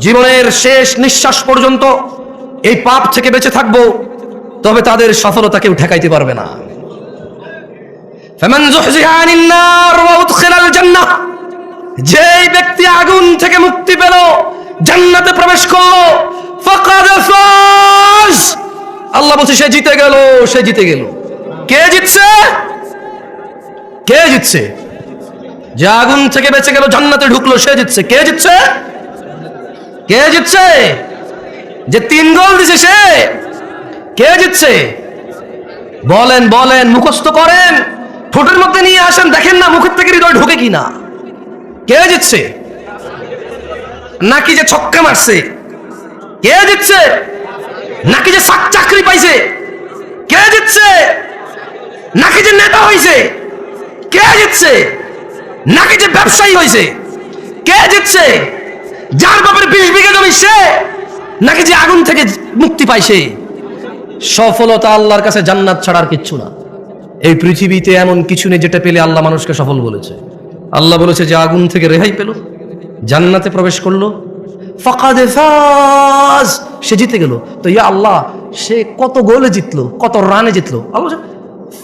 জীবনের শেষ নিঃশ্বাস পর্যন্ত এই পাপ থেকে বেঁচে থাকবো, তবে তাদের সফলতা কেউ ঠেকাইতে পারবে না। ফামান যুহজিহা আনিন নার ওয়া উদখিলাল জান্নাহ, যেই ব্যক্তি আগুন থেকে মুক্তি পেল, জান্নাতে প্রবেশ করলো, ফাকাদ ফাজ, আল্লাহ বলছে সে জিতে গেল, সে জিতে গেল। কে জিতছে? কে জিতছে? যে আগুন থেকে বেঁচে গেল, জান্নাতে ঢুকলো, সে জিতছে। কে জিতছে? কে জিতছে? যে 3 গোল দিছে সে। কে জিতছে? বলেন বলেন, মুখস্থ করেন, ঠোঁটের মধ্যে নিয়ে আসেন, দেখেন না মুখের থেকে হৃদয় ঢোকে কিনা। কে জিতছে? নাকি যে ছক্কা মারছে? কে জিতছে? নাকি যে চাকরি পাইছে? কে জিতছে? নাকি যে নেতা হইছে? কে জিতছে? নাকি যে ব্যবসায়ী হইছে? কে জিতছে? যার বাপের 20 বিঘা জমি সে, নাকি যে আগুন থেকে মুক্তি পাইছে? সফলতা আল্লাহর কাছে জান্নাত ছাড়া আর কিচ্ছু না। এই পৃথিবীতে এমন কিছু নেই যেটা পেলে আল্লাহ মানুষকে সফল বলেছে। আল্লাহ বলেছে যে আগুন থেকে রেহাই পেল, জান্নাতে প্রবেশ করলো, ফাকাদ ফাজ, সে জিতে গেল। তো ইয়া আল্লাহ, সে কত গোলে জিতলো, কত রানে জিতলো? আল্লাহ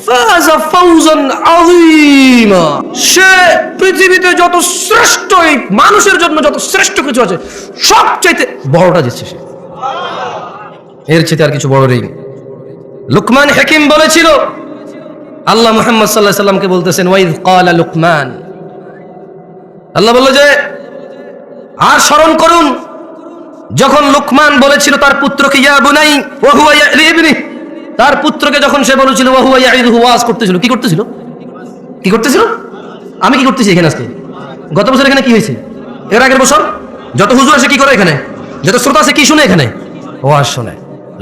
ফাজা ফাউজান আযীমা, সে পৃথিবীতে যত শ্রেষ্ঠ, এই মানুষের জন্য যত শ্রেষ্ঠ কিছু আছে সবচাইতে বড়টা জিতছে সে। এর চেয়ে আর কিছু বড় নেই। লুকমান হাকিম বলেছিল, আল্লাহ মুহাম্মদ সাল্লাল্লাহু আলাইহি সাল্লামকে বলতেছেন, ওয়াইদ ক্বালা লুকমান, আল্লাহ বলল যে আর স্মরণ করুন যখন লুকমান বলেছিল তার পুত্রকে, ইয়া বুনাই ওয়া হুয়া ইয়াইবনি, তার পুত্রকে যখন সে বলেছিল ওয়া হুয়া ইয়াইদুহু, ওয়াজ করতেছিল। কি করতেছিল? কি করতেছিল? আমি কি করতেছি এখানে আজকে? গত বছর এখানে কি হয়েছে? এর আগের বছর যত হুজুর আসে কি করে এখানে? যত শ্রোতা আছে কি শুনে এখানে? ওয়াজ শোনে।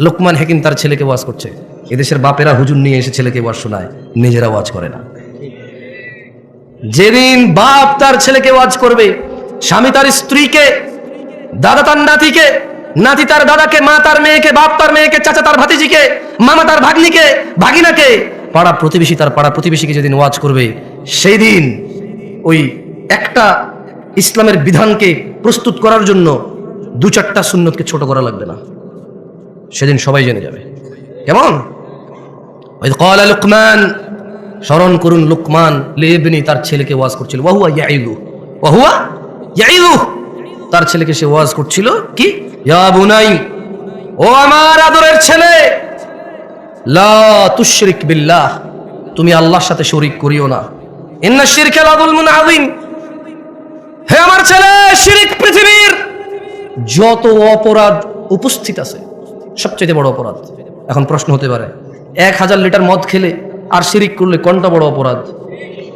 লুকমান হাকিম তার ছেলেকে ওয়াজ করছে। এদেশের বাপেরা হুজুর নিয়ে এসে ছেলেকে ওয়াজ শোনায়, নিজেরা ওয়াজ করে না। যেদিন বাপ তার ছেলেকে ওয়াজ করবে, স্বামী তার স্ত্রীকে, দাদা তার নাতিকে, নাতি তার দাদাকে, মা তার মেয়েকে, বাপ তার মেয়েকে, চাচা তার ভাতিজিকে, মামা তার ভাগ্নিকে, ভাগিনাকে, পাড়া প্রতিবেশী তার পাড়া প্রতিবেশীকে যেদিন ওয়াজ করবে, সেই দিন ওই একটা ইসলামের বিধানকে প্রস্তুত করার জন্য 2-4টা সুন্নতকে ছোট করা লাগবে না। সেদিন সবাই জেনে যাবে। কেমন? ওয়াইদ ক্বালা লুকমান, স্মরণ করুন লুকমান লিবনি, তার ছেলেকে ওয়াজ করছিল, ওয়া হুয়া ইয়াইদু, ওয়া হুয়া ইয়াইদু, তার ছেলেকে সে ওয়াজ করছিল কি, ইয়া বুনাই, ও আমার আদরের ছেলে, লা তুশরিক বিল্লাহ, তুমি আল্লাহর সাথে শরীক করিও না, ইন্না শিরকা লাযুলমুন আযীম, হে আমার ছেলে, শিরক পৃথিবীর যত অপরাধ উপস্থিত আছে সবচেয়ে বড় অপরাধ। এখন প্রশ্ন হতে পারে, 1000 লিটার মদ খেলে আর শিরক করলে কোনটা বড় অপরাধ?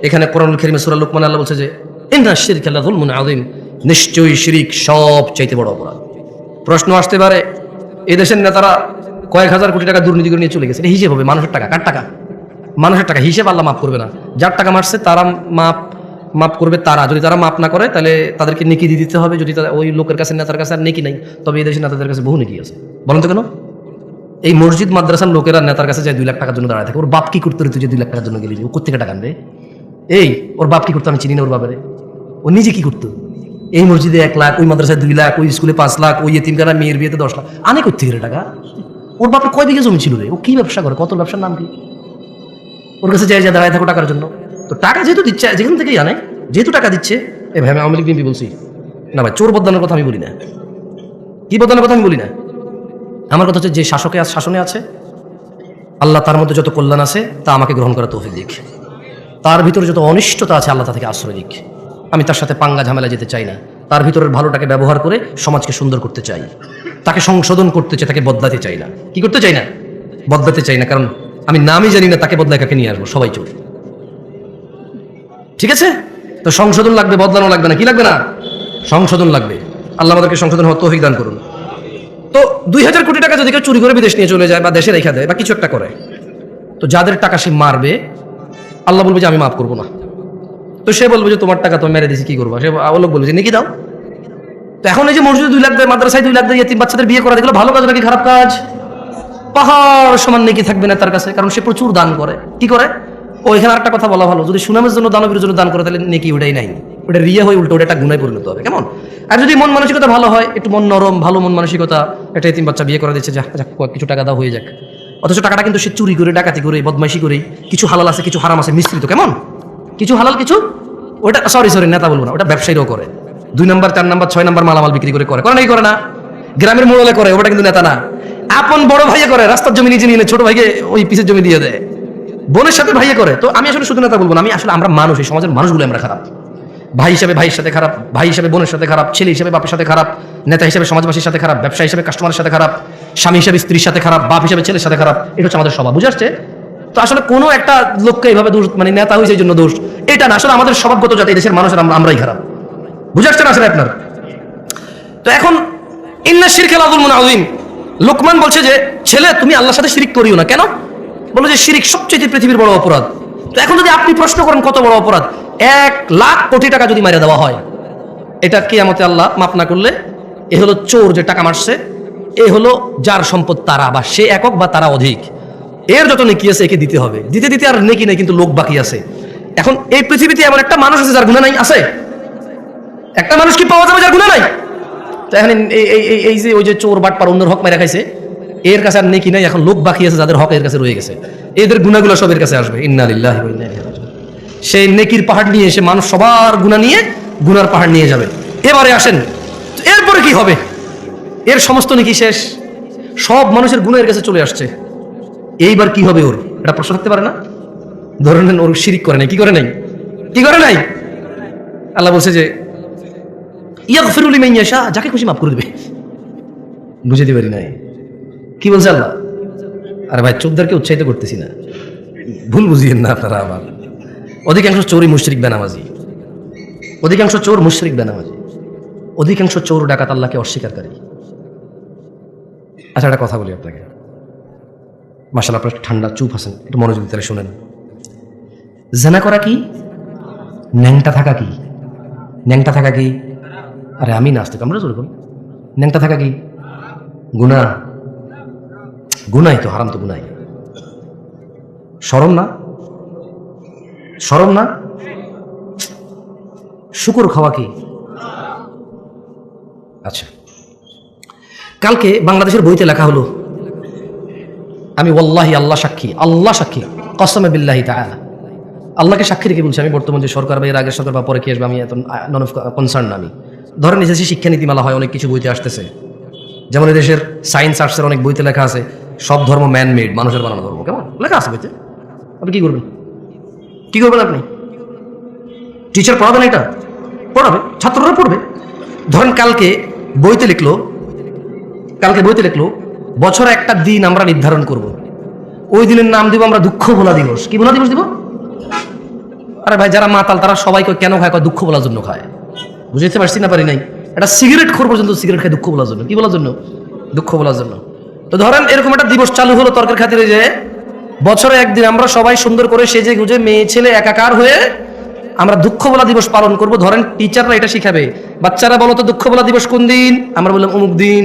এখানে কোরআনুল কারীমে সূরা লুকমান আল্লাহ বলছে যে ইন্না শিরকা লাযুলমুন আযীম, নিশ্চয়ই শিরক সবচেয়ে বড় অপরাধ। প্রশ্ন আসতে পারে, এই দেশের নেতারা কয়েক হাজার কোটি টাকা দুর্নীতি করে নিয়ে চলে গেছে, হিসেব হবে মানুষের টাকা, কার টাকা? মানুষের টাকা। হিসেব আল্লাহ মাফ করবে না। যার টাকা মারছে তারা মাফ করবে তারা, যদি তারা মাফ না করে তাহলে তাদেরকে নেকি দিয়ে দিতে হবে। যদি ওই লোকের কাছে, নেতার কাছে আর নেকি নাই, তবে এই দেশের নেতাদের কাছে বহু নেকি আছে। বলেন তো কেন? এই মসজিদ মাদ্রাসার লোকেরা নেতার কাছে যায় 2 লাখ টাকার জন্য দাঁড়ায় থাকে। ওর বাপ কি করতে তুই যে 2 লাখ টাকার জন্য গেলি? ও কোথেকে টাকা আনবে? এই ওর বাপ কি করতো আমি চিনি না, ওর বাবারে। ও নিজে কি করতো? এই মসজিদে 1 লাখ, ওই মাদ্রাসায় 2 লাখ, ওই স্কুলে 5 লাখ, ওই এতিমখানা মেয়ের বিয়েতে 10 লাখ আনে করতে গেলে টাকা। ওর বাপের কয় বিঘা জমি ছিল রে? ও কি ব্যবসা করে? কত ব্যবসার নাম কি? ওর কাছে যায় দাঁড়ায় থাকো টাকার জন্য। তো টাকা যেহেতু দিচ্ছে, যেখান থেকেই আনে, যেহেতু টাকা দিচ্ছে, এ ভাই আমি আওয়ামী লীগ বিএনপি বলছি না ভাই, চোর বদলানোর কথা আমি বলি না, কি বদলানোর কথা আমি বলি না। আমার কথা হচ্ছে যে শাসনে আছে, আল্লাহ তার মধ্যে যত কল্যাণ আছে তা আমাকে গ্রহণ করা তৌফিক দিক, তার ভিতরে যত অনিষ্টতা আছে আল্লাহ তা থেকে আশ্রয় দিক। আমি তার সাথে পাঙ্গা ঝামেলা যেতে চাই না। তার ভিতরের ভালোটাকে ব্যবহার করে সমাজকে সুন্দর করতে চাই, তাকে সংশোধন করতে চাই, তাকে বদলাতে চাই না। কি করতে চাই না? বদলাতে চাই না, কারণ আমি নামই জানি না তাকে বদলায় কাকে নিয়ে আসবো, সবাই চোর। ঠিক আছে? তো সংশোধন লাগবে, বদলানো লাগবে না। কি লাগবে না? সংশোধন লাগবে। আল্লাহ আমাদেরকে সংশোধন হওয়ার তৌফিক দান করুন। তো 2000 কোটি টাকা যদি কেউ চুরি করে বিদেশ নিয়ে চলে যায় বা দেশে রেখে দেয় বা কিছু একটা করে, তো যাদের টাকা সে মারবে আল্লাহ বলবে যে আমি মাফ করবো না। তো সে বলবে যে তোমার টাকা তো মেরে দিয়েছি, কি করবো? সে লোক বলবে যে নাকি দাও। তো এখন এই যে মসজিদে 2 লাখ দেয়, মাদ্রাসায় 2 লাখ দেয়, এতিম বাচ্চাদের বিয়ে করা, দেখলো ভালো কাজ নাকি খারাপ কাজ? পাহাড় সমান নেকি থাকবে না তার কাছে, কারণ সে প্রচুর দান করে। কি করে? ও এখানে আরেকটা কথা বলা ভালো, যদি সুনামের জন্য, দানবীর জন্য দান করে তাহলে নেকি ওটাই নাই। ওটা রিয়া হয়ে উল্টো ওটা একটা গুনায় পরিণত হবে, কেমন? আর যদি মন মানসিকতা ভালো হয়, একটু মন নরম, ভালো মন মানসিকতা, একটা এতিম বাচ্চা বিয়ে করে দিচ্ছে, যা কিছু টাকা দাও হয়ে যাক, অথচ টাকাটা কিন্তু সে চুরি করে, ডাকাতি করে, বদমাইশি করে, কিছু হালাল আছে কিছু হারাম আছে মিশ্রিত, কেমন? কিছু হালাল কিছু, ওটা সরি নেতা বলবো না, ওটা ব্যবসায়ীরাও করে, 2 নাম্বার 4 নাম্বার 6 নাম্বার মালামাল বিক্রি করে নাকি করে না? গ্রামের মোড়লে করে, ওটা কিন্তু নেতা না। আপন বড় ভাইয়ে করে, রাস্তার জমি নিজে নিয়ে ছোট ভাইকে ওই পিছের জমি দিয়ে দেয়, বোনের সাথে ভাইয়ে করে। তো আমি আসলে শুধু নেতা বলবো না, আমি আসলে আমরা মানুষ, এই সমাজের মানুষগুলো আমরা খারাপ। ভাই হিসেবে ভাইয়ের সাথে খারাপ, ভাই হিসেবে বোনের সাথে খারাপ, ছেলে হিসেবে বাপের সাথে খারাপ, নেতা হিসেবে সমাজবাসীর সাথে খারাপ, ব্যবসা হিসেবে কাস্টমারের সাথে খারাপ, স্বামী হিসেবে স্ত্রীর সাথে খারাপ, বাপ হিসেবে ছেলের সাথে খারাপ। এটা হচ্ছে আমাদের স্বভাব, বুঝে আসছে? তো আসলে কোনো একটা লোককে এইভাবে দোষ, মানে নেতা হয়েছে এই জন্য দোষ, এটা না, আসলে আমাদের স্বভাবগত যাতে এই দেশের মানুষের আমরাই খারাপ, বুঝে আসছে না আসলে আপনার? তো এখন ইন্না শিরকা লাযুলমুন আযীম, লোকমান বলছে যে ছেলে তুমি আল্লাহর সাথে শিরিক করিও না। কেন? বলে যে শিরিক সবচেয়ে পৃথিবীর বড় অপরাধ। তো এখন যদি আপনি প্রশ্ন করেন কত বড় অপরাধ, 1,00,000 কোটি টাকা যদি মারিয়ে দেওয়া হয়, এটা কিয়ামতে আল্লাহ মাফ না করলে, এ হলো চোর যে টাকা মারছে, এ হলো যার সম্পদ তারা, বা সে একক বা তারা অধিক, এর যত নেকি আছে একে দিতে হবে। দিতে আর নেকি নেই, কিন্তু লোক বাকি আছে। এখন এই পৃথিবীতে এমন একটা মানুষ আছে যার গুনাহ নাই? আছে? একটা মানুষ কি পাওয়া যাবে যার গুনাহ নাই? তো এখন এই যে ওই যে চোর বাটপার অন্যের হক মেরে খাইছে, এর কাছে আর নেকি নাই, এখন লোক বাকি আছে যাদের হক এর কাছে রয়ে গেছে, এদের গুনাহগুলো সব এর কাছে আসবে। ইন্না লিল্লাহি ওয়া ইন্না ইলাইহি রাজিউন। সেই নেকির পাহাড় নিয়ে এসে মানুষ সবার গুনাহ নিয়ে গুনার পাহাড় নিয়ে যাবে। এবারে আসেন, এরপরে কি হবে? এর সমস্ত নেকি শেষ, সব মানুষের গুনাহ এর কাছে চলে আসছে, এইবার কি হবে ওর? এটা প্রশ্ন থাকতে পারে না? ধরে নেন ওর শিরিক করে নাই, কি করে নাই? আল্লাহ বলছে যে ইয়াগফিরু লিমান ইয়াশা, যাকে খুশি মাফ করে দিবে। বুঝতে পারি নাই কি বলছে আল্লাহ? আরে ভাই, চোখদারকে উৎসাহিত করতেছি না, ভুল বুঝিয়েন না আপনারা। আবার অধিকাংশ চোরই মুশরিক বেনামাজি, অধিকাংশ চোর মুশরিক বেনামাজি, অধিকাংশ চোর ডাকাত আল্লাহকে অস্বীকারী। আচ্ছা, একটা কথা বলি আপনাকে, মাশাআল্লাহ আপনার ঠান্ডা চুপ আছেন, একটু মনোযোগ দিয়ে তাহলে শোনেন। জিনা করা কি? ন্যাংটা থাকা কি? ন্যাংটা থাকা কি? আরে আমি নাস্তিক, আমরা জোর করি। ন্যাংটা থাকা কি? গুনাহ। গুনাই তো, হারাম তো গুনাই। শরম না? শুকর খাওয়া কি? আচ্ছা, কালকে বাংলাদেশের বইতে লেখা হলো, আমি ওয়াল্লাহি, আল্লাহ সাক্ষী, কসমে বিল্লাহি তাআলা, আল্লাহকে সাক্ষী রেখে বলছি, আমি বর্তমান যে সরকার বা এর আগের সরকার বা পরে কি আসবে আমি এত নন অফ কনসার্ন না। আমি ধরেন এসেছি শিক্ষানীতিমালা হয়, অনেক কিছু বইতে আসতেছে, যেমন এদেশের সায়েন্স আর্টসের অনেক বইতে লেখা আছে সব ধর্ম ম্যান মেড, মানুষের বানানো ধর্ম, কেমন লেখা আছে বইতে। আপনি কি করবেন? আপনি টিচার পড়াবেন? এটা পড়াবে, ছাত্ররা পড়বে। ধরেন কালকে বইতে লিখলো বছরে একটা দিন আমরা নির্ধারণ করব, ওই দিনের নাম দিব আমরা দুঃখ ভোলা দিবস। কি ভোলা দিবস দিব? আরে ভাই, যারা মাতাল তারা সবাই কেন খায়? দুঃখ বলার জন্য খায়। বুঝতে পারছি না? পারি নাই? একটা সিগারেট খোর পর্যন্ত সিগারেট খায় দুঃখ বলার জন্য। কি বলার জন্য? দুঃখ বলার জন্য। তো ধরেন এরকম একটা দিবস চালু হলো তর্কের খাতিরে, যে বছরে একদিন আমরা সবাই সুন্দর করে সেজে গুজে মেয়ে ছেলে একাকার হয়ে আমরা দুঃখ বলা দিবস পালন করব। ধরেন টিচাররা এটা শিখাবে, বাচ্চারা বলো তো দুঃখ বলা দিবস কোন দিন? আমরা বললাম অমুক দিন।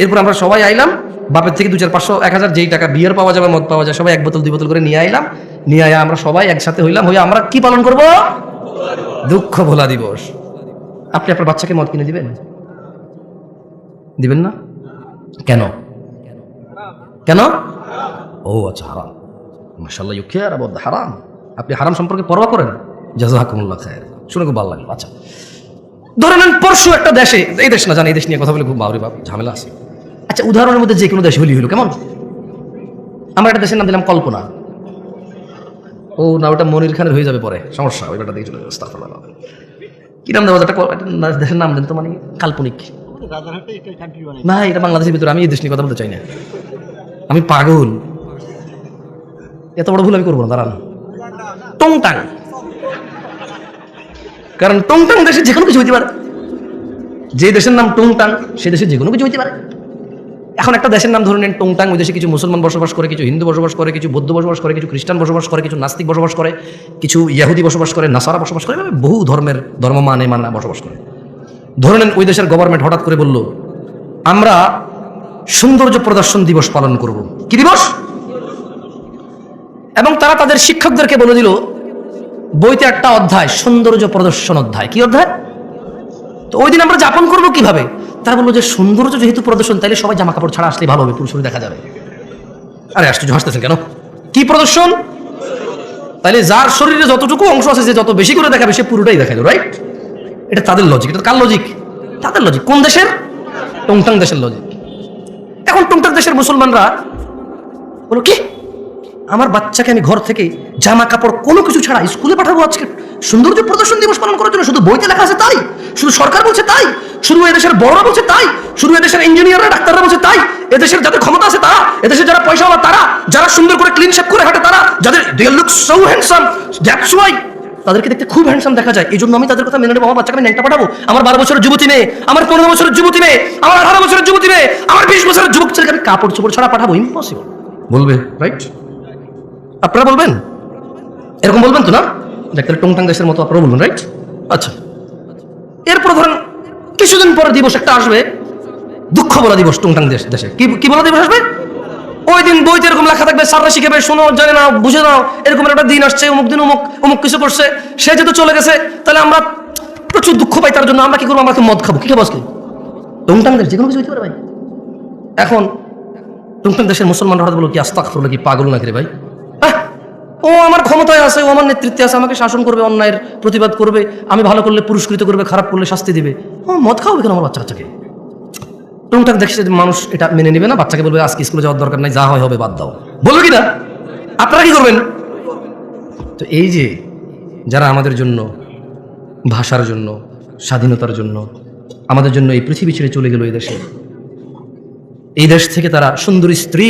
এরপর আমরা সবাই আইলাম, বাপের থেকে 2, 4, 500, 1000 যেই টাকা বিয়ার পাওয়া যাবে, মদ পাওয়া যায়, সবাই 1 বোতল 2 বোতল করে নিয়ে আইলাম, নিয়ে আয়া আমরা সবাই একসাথে হইলাম, হয়ে আমরা কি পালন করব? দুঃখ ভোলা দিবস। আপনি আপনার বাচ্চাকে মদ কিনে দিবেন? দিবেন না? কেন? ও আচ্ছা, হারাম। মাশাআল্লাহ, ইউ কেয়ার অ্যাবাউট দ্য হারাম। আপনি হারাম সম্পর্কে পরোয়া করেন? জাযাকুমুল্লাহ খায়র। শুনে খুব ভালো লাগলো। আচ্ছা, ধরে নেন পরশু একটা দেশে, এই দেশ না জানি, এই দেশ নিয়ে কথা বলে খুব বাবরে বাপ ঝামেলা আছে। আচ্ছা, উদাহরণের মধ্যে যে কোনো দেশ হলো, কেমন? আমরা একটা দেশের নাম দিলাম কল্পনা। ও না, ওটা মনির খানের হয়ে যাবে পরে, সমস্যা, ওই ব্যাপারটা দিয়ে চলে যাবে। আস্তাগফিরুল্লাহ। কি নাম দেওয়া? একটা দেশের নাম দেন তো, মানে কাল্পনিক না, এটা বাংলাদেশের ভিতরে। আমি এই দেশ নিয়ে কথা বলতে চাই না, আমি পাগল, এত বড় ভুল আমি করবো না। দাঁড়ান, টংটাং। কারণ টংটাং দেশে যে কোনো কিছু হইতে পারে। যে দেশের নাম টংটাং, সে দেশে যে কোনো কিছু হইতে পারে। এখন একটা দেশের নাম ধরে নেন টংটাং, ওই দেশে কিছু মুসলমান বসবাস করে, কিছু হিন্দু বসবাস করে, কিছু বৌদ্ধ বসবাস করে, কিছু খ্রিস্টান বসবাস করে, কিছু নাস্তিক বসবাস করে, কিছু ইহুদি বসবাস করে, নাসারা বসবাস করে, বহু ধর্মের ধর্ম মানা বসবাস করে। ধরে নেন ওই দেশের গভর্নমেন্ট হঠাৎ করে বলল, আমরা সৌন্দর্য প্রদর্শন দিবস পালন করব। কি দিবস? এবং তারা তাদের শিক্ষকদেরকে বলে দিল, বইতে একটা অধ্যায় সৌন্দর্য প্রদর্শন অধ্যায়। কি অধ্যায়? তো ওই দিন আমরা যাপন করবো কিভাবে? তারা বললো যে সৌন্দর্য যেহেতু প্রদর্শন, তাইলে সবাই জামা কাপড় ছাড়া আসলে ভালো হবে, পুরুষ দেখা যাবে। আরে আশ্চর্য, হাসতেছেন কেন? কি প্রদর্শন? তাইলে যার শরীরে যতটুকু অংশ আছে, যে যত বেশি করে দেখাবে সে পুরোটাই দেখালো, রাইট? এটা তাদের লজিক। এটা কার লজিক? তাদের লজিক। কোন দেশের? টংটাং দেশের লজিক। এখন টংটাং দেশের মুসলমানরা বলো কি, আমার বাচ্চাকে আমি ঘর থেকে জামা কাপড় কোনো কিছু ছাড়া স্কুলে পাঠাবো আজকে সৌন্দর্য প্রদর্শন দিবস পালন করার জন্য? শুধু বইতে লেখা আছে তাই? শুধু সরকার বলছে তাই? শুধু এদেশের বড়রা বলছে তাই? শুধু এদেশের ইঞ্জিনিয়াররা ডাক্তাররা বলছে তাই? এদেশের যাদের ক্ষমতা আছে তারা, এদেশের যারা পয়সাওয়ালা তারা, যারা সুন্দর করে ক্লিন শেভ করে হাঁটে তারা, যাদের they look so handsome, that's why তাদেরকে দেখতে খুব হ্যান্ডসাম দেখা যায়। এই জন্য আমি তাদের কথা মেনে নেবো। আমার বাচ্চাকে আমি ন্যাংটা পাঠাবো? আমার 12 বছরের যুবতী মেয়ে, আমার 15 বছরের যুবতী মেয়ে, আমার 18 বছরের যুবতী মেয়ে, আমার 20 বছরের যুবক ছেলেকে আমি কাপড় চোপড় ছাড়া পাঠাবো? ইম্পসিবল। বলবে, রাইট? আপনারা বলবেন? এরকম বলবেন তো না? দেখতে টংটাং দেশের মতো আপনারা বলবেন, রাইট? আচ্ছা, এরপর ধরেন কিছুদিন পরে দিবস একটা আসবে, দুঃখ বলা দিবস। টংটাং দেশে কি বলা দিবস আসবে? ওই দিন বইতে এরকম লেখা থাকবে, স্যাররা শিখাবে, শোনো, জানে না, বুঝে নাও, এরকম একটা দিন আসছে, অমুক দিন অমুক অমুক কিছু করছে। সে যেহেতু চলে গেছে, তাহলে আমরা প্রচুর দুঃখ পাই তার জন্য। আমরা কি করবো? আমরা তো মদ খাবো। কি খাবো আজকে? টংটাং দেশ যে কোনো কিছু হইতে পারে ভাই। এখন টংটাং দেশের মুসলমানরা হয়তো বলো কি আস্তাগফিরুল্লাহ, কি পাগল নাকি রে ভাই? ও আমার ক্ষমতায় আছে, ও আমার নেতৃত্বে আছে, আমাকে শাসন করবে, অন্যায়ের প্রতিবাদ করবে, আমি ভালো করলে পুরস্কৃত করবে, খারাপ করলে শাস্তি দিবে। ও মদ খাওয়াবে কেন আমার বাচ্চা কাচ্চাকে? টংটাং দেখছে মানুষ এটা মেনে নেবে না, বাচ্চাকে বলবে আজকে স্কুলে যাওয়ার দরকার নাই, যা হয় হবে, বাদ দাও। বলবে কি না? আপনারা কি করবেন? তো এই যে যারা আমাদের জন্য, ভাষার জন্য, স্বাধীনতার জন্য, আমাদের জন্য এই পৃথিবী ছেড়ে চলে গেল, এই দেশ থেকে তারা সুন্দরী স্ত্রী,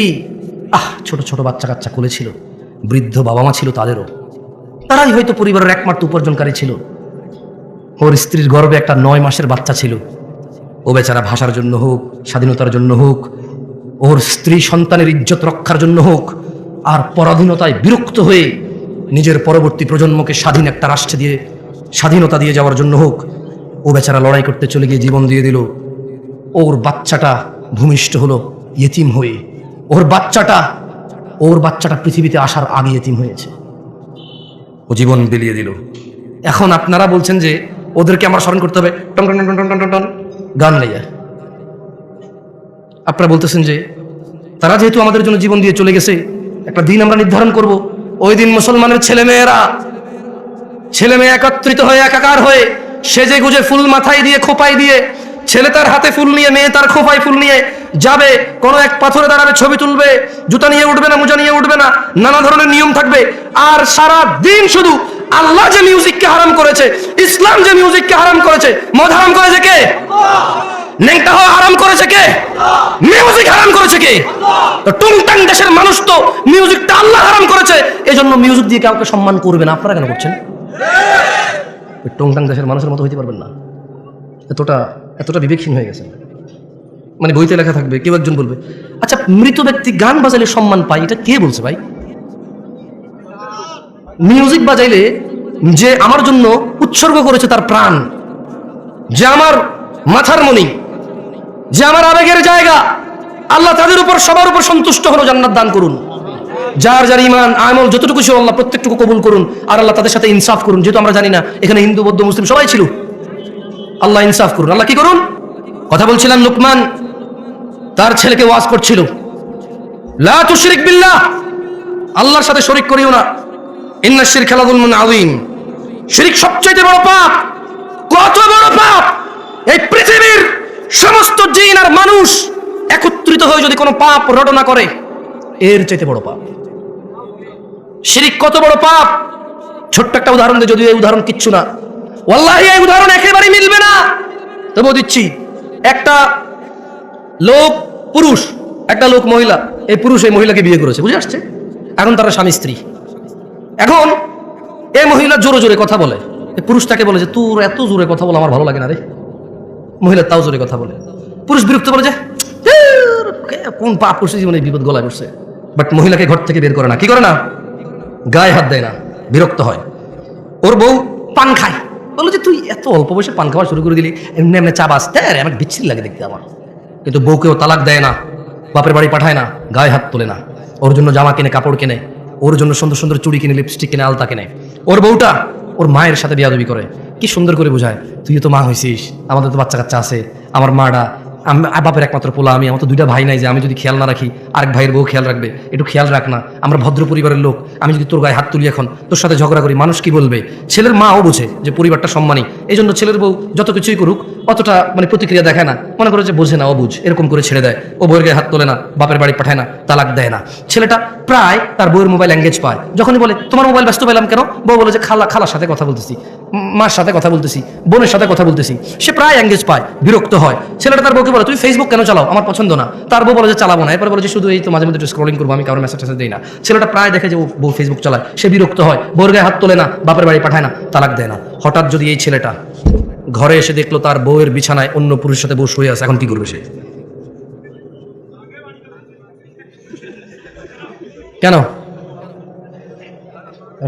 ছোট ছোট বাচ্চা কাচ্চা কোলে ছিল, বৃদ্ধ বাবা মা ছিল তাদেরও, তারাই হয়তো পরিবারের একমাত্র উপার্জনকারী ছিল। ওর স্ত্রীর গর্ভে একটা 9 মাসের বাচ্চা ছিল। ও বেচারা ভাষার জন্য হোক, স্বাধীনতার জন্য হোক, ওর স্ত্রী সন্তানের ইজ্জত রক্ষার জন্য হোক, আর পরাধীনতায় বিরক্ত হয়ে নিজের পরবর্তী প্রজন্মকে স্বাধীন একটা রাষ্ট্রে দিয়ে স্বাধীনতা দিয়ে যাওয়ার জন্য হোক, ও বেচারা লড়াই করতে চলে গিয়ে জীবন দিয়ে দিল। ওর বাচ্চাটা ভূমিষ্ঠ হলো ইয়েতিম হয়ে। ওর বাচ্চাটা পৃথিবীতে আসার আগে ইয়েতিম হয়েছে, ও জীবন বিলিয়ে দিল। এখন আপনারা বলছেন যে ওদেরকে আমরা স্মরণ করতে হবে, টন টন টন টন টন টন গান লাইয়া। আপনারা বলতেছেন যে তারা যেহেতু আমাদের জন্য জীবন দিয়ে চলে গেছে, একটা দিন আমরা নির্ধারণ করব। ওই দিন মুসলমানের ছেলে মেয়ে একত্রিত হয়ে, একাকার হয়ে, সেজে গুজে, ফুল মাথায় দিয়ে, খোপায় দিয়ে, ছেলে তার হাতে ফুল নিয়ে, মেয়ে তার খোপায় ফুল নিয়ে যাবে, কোনো এক পাথরে দাঁড়াবে, ছবি তুলবে, জুতা নিয়ে উঠবে না, মোজা নিয়ে উঠবে না, নানা ধরনের নিয়ম থাকবে। আর সারা দিন শুধু আল্লাহ যে মিউজিককে হারাম করেছে, ইসলাম যে মিউজিককে হারাম করেছে, মদ হারাম করেছে কে? ন্যাংটা হওয়া হারাম করেছে কে? মিউজিক হারাম করেছে কে? তো টংটাং দেশের মানুষ তো মিউজিকটা আল্লাহ হারাম করেছে, এজন্য মিউজিক দিয়ে কাউকে সম্মান করবে না। আপনারা কেন করছেন? টংটাং দেশের মানুষের মতো হইতে পারবেন না। এতটা বিবেকহীন হয়ে গেছে। মানে বইতে লেখা থাকবে, কেউ একজন বলবে, আচ্ছা মৃত ব্যক্তি গান বাজাইলে সম্মান পায়, এটা কে বলছে ভাই? মিউজিক বাজাইলে যে আমার জন্য উৎসর্গ করেছে তার প্রাণ, যে আমার মাথার মণি, যে আমার আবেগের জায়গা, আল্লাহ তাদের উপর, সবার উপর সন্তুষ্ট হলো, জান্নাত দান করুন। যার যার ইমান আমল যতটুকু ছিল আল্লাহ প্রত্যেকটুকু কবুল করুন, আর আল্লাহ তাদের সাথে ইনসাফ করুন। যেহেতু আমরা জানি না এখানে হিন্দু, বৌদ্ধ, মুসলিম সবাই ছিল, আল্লাহ ইনসাফ করুন। আল্লাহ কি করুন? কথা বলছিলাম, লুকমান তার ছেলেকে ওয়াজ করছিল, লা তুশরিক বিল্লাহ, আল্লাহর সাথে শরীক করিও না, ইন্না শিরকা লাযুলমুন আযীম, শিরক সবচেয়ে বড় পাপ। কত বড় পাপ! এই পৃথিবীর সমস্ত জিন আর মানুষ একত্রিত হয়ে যদি কোনো পাপ রটনা করে, এর চাইতে বড় পাপ শিরক। কত বড় পাপ! ছোট্ট একটা উদাহরণ দিয়ে, যদিও এই উদাহরণ কিচ্ছু না, ওয়াল্লাহি এই উদাহরণ একেবারে মিলবে না, তবুও দিচ্ছি। একটা লোক পুরুষ, একটা লোক মহিলা, এই পুরুষ এই মহিলাকে বিয়ে করেছে, বুঝে আসছে? এখন তারা স্বামী স্ত্রী। এখন এই মহিলা জোরে জোরে কথা বলে, পুরুষ তাকে বলে যে তোর এত জোরে কথা বলে আমার ভালো লাগে না রে। মহিলা তাও জোরে কথা বলে, পুরুষ বিরক্ত বলে যে কোন পাপ করছে, জীবনে বিপদ গলায় করছে। বাট মহিলাকে ঘর থেকে বের করে না, কি করে না, গায়ে হাত দেয় না, বিরক্ত হয়। ওর বউ পান খায়, বলো যে তুই এত অল্প বয়সে পান খাওয়া শুরু করে দিলি, এমনি এমনি চা বাস, আমার বিচ্ছিরি লাগে দেখতে আমার। কিন্তু বউকেও তালাক দেয় না, বাপের বাড়ি পাঠায় না, গায়ে হাত তোলে না, ওর জন্য জামা কিনে, কাপড় কিনে, ওর জন্য সুন্দর সুন্দর চুড়ি কিনে, লিপস্টিক কিনে, আলতা কিনে, ওর বউটা ওর মায়ের সাথে বিয়াদবি করে, কি সুন্দর করে বোঝায়, তুই তো মা হয়েছিস, আমাদের তো বাচ্চা কাচ্চা আছে, আমার মাটা বাপের একমাত্র পোলা আমি, আমার তো দুইটা ভাই নাই যে আমি যদি খেয়াল না রাখি আরেক ভাইয়ের বউ খেয়াল রাখবে, একটু খেয়াল রাখ না, আমরা ভদ্র পরিবারের লোক, আমি যদি তোর গায়ে হাত তুলি এখন, তোর সাথে ঝগড়া করি, মানুষ কি বলবে। ছেলের মাও বোঝে যে পরিবারটা সম্মানী, এই জন্য ছেলের বউ যত কিছুই করুক অতটা মানে প্রতিক্রিয়া দেখায় না, মনে করে যে বোঝে না, অবুঝ, এরকম করে ছেড়ে দেয়। ও বউয়ের গায়ে হাত তোলে না, বাপের বাড়ি পাঠায় না, তালাক দেয় না। ছেলেটা প্রায় তার বউয়ের মোবাইল এঙ্গেজ পায়, যখনই বলে তোমার মোবাইল ব্যস্ত পেলাম কেন, বউ বলে যে খালার সাথে কথা বলতেছি, মার সাথে কথা বলতেছি, বোনের সাথে কথা বলতেছি, সে প্রায় এঙ্গেজ পায়, বিরক্ত হয়। ছেলেটা তার বউকে বলে তুমি ফেসবুক কেন চালাও, আমার পছন্দ না, তার বউ বলে যে চালাবো না, এরপর বলে যে শুধু এই তো মাঝে মধ্যে একটু স্ক্রলিং করবো, আমি কারোর মেসেজ টেসেজ দিই না। ছেলেটা প্রায় দেখে যে ও বউ ফেসবুক চালায়, সে বিরক্ত হয়, বউর গায়ে হাত তোলে না, বাপের বাড়ি পাঠায় না, তালাক দেয় না। হঠাৎ যদি এই ছেলেটা ঘরে এসে দেখলো তার বউয়ের বিছানায় অন্য পুরুষের সাথে বউ শুয়ে আছে, এখন কি করবে সে? কেন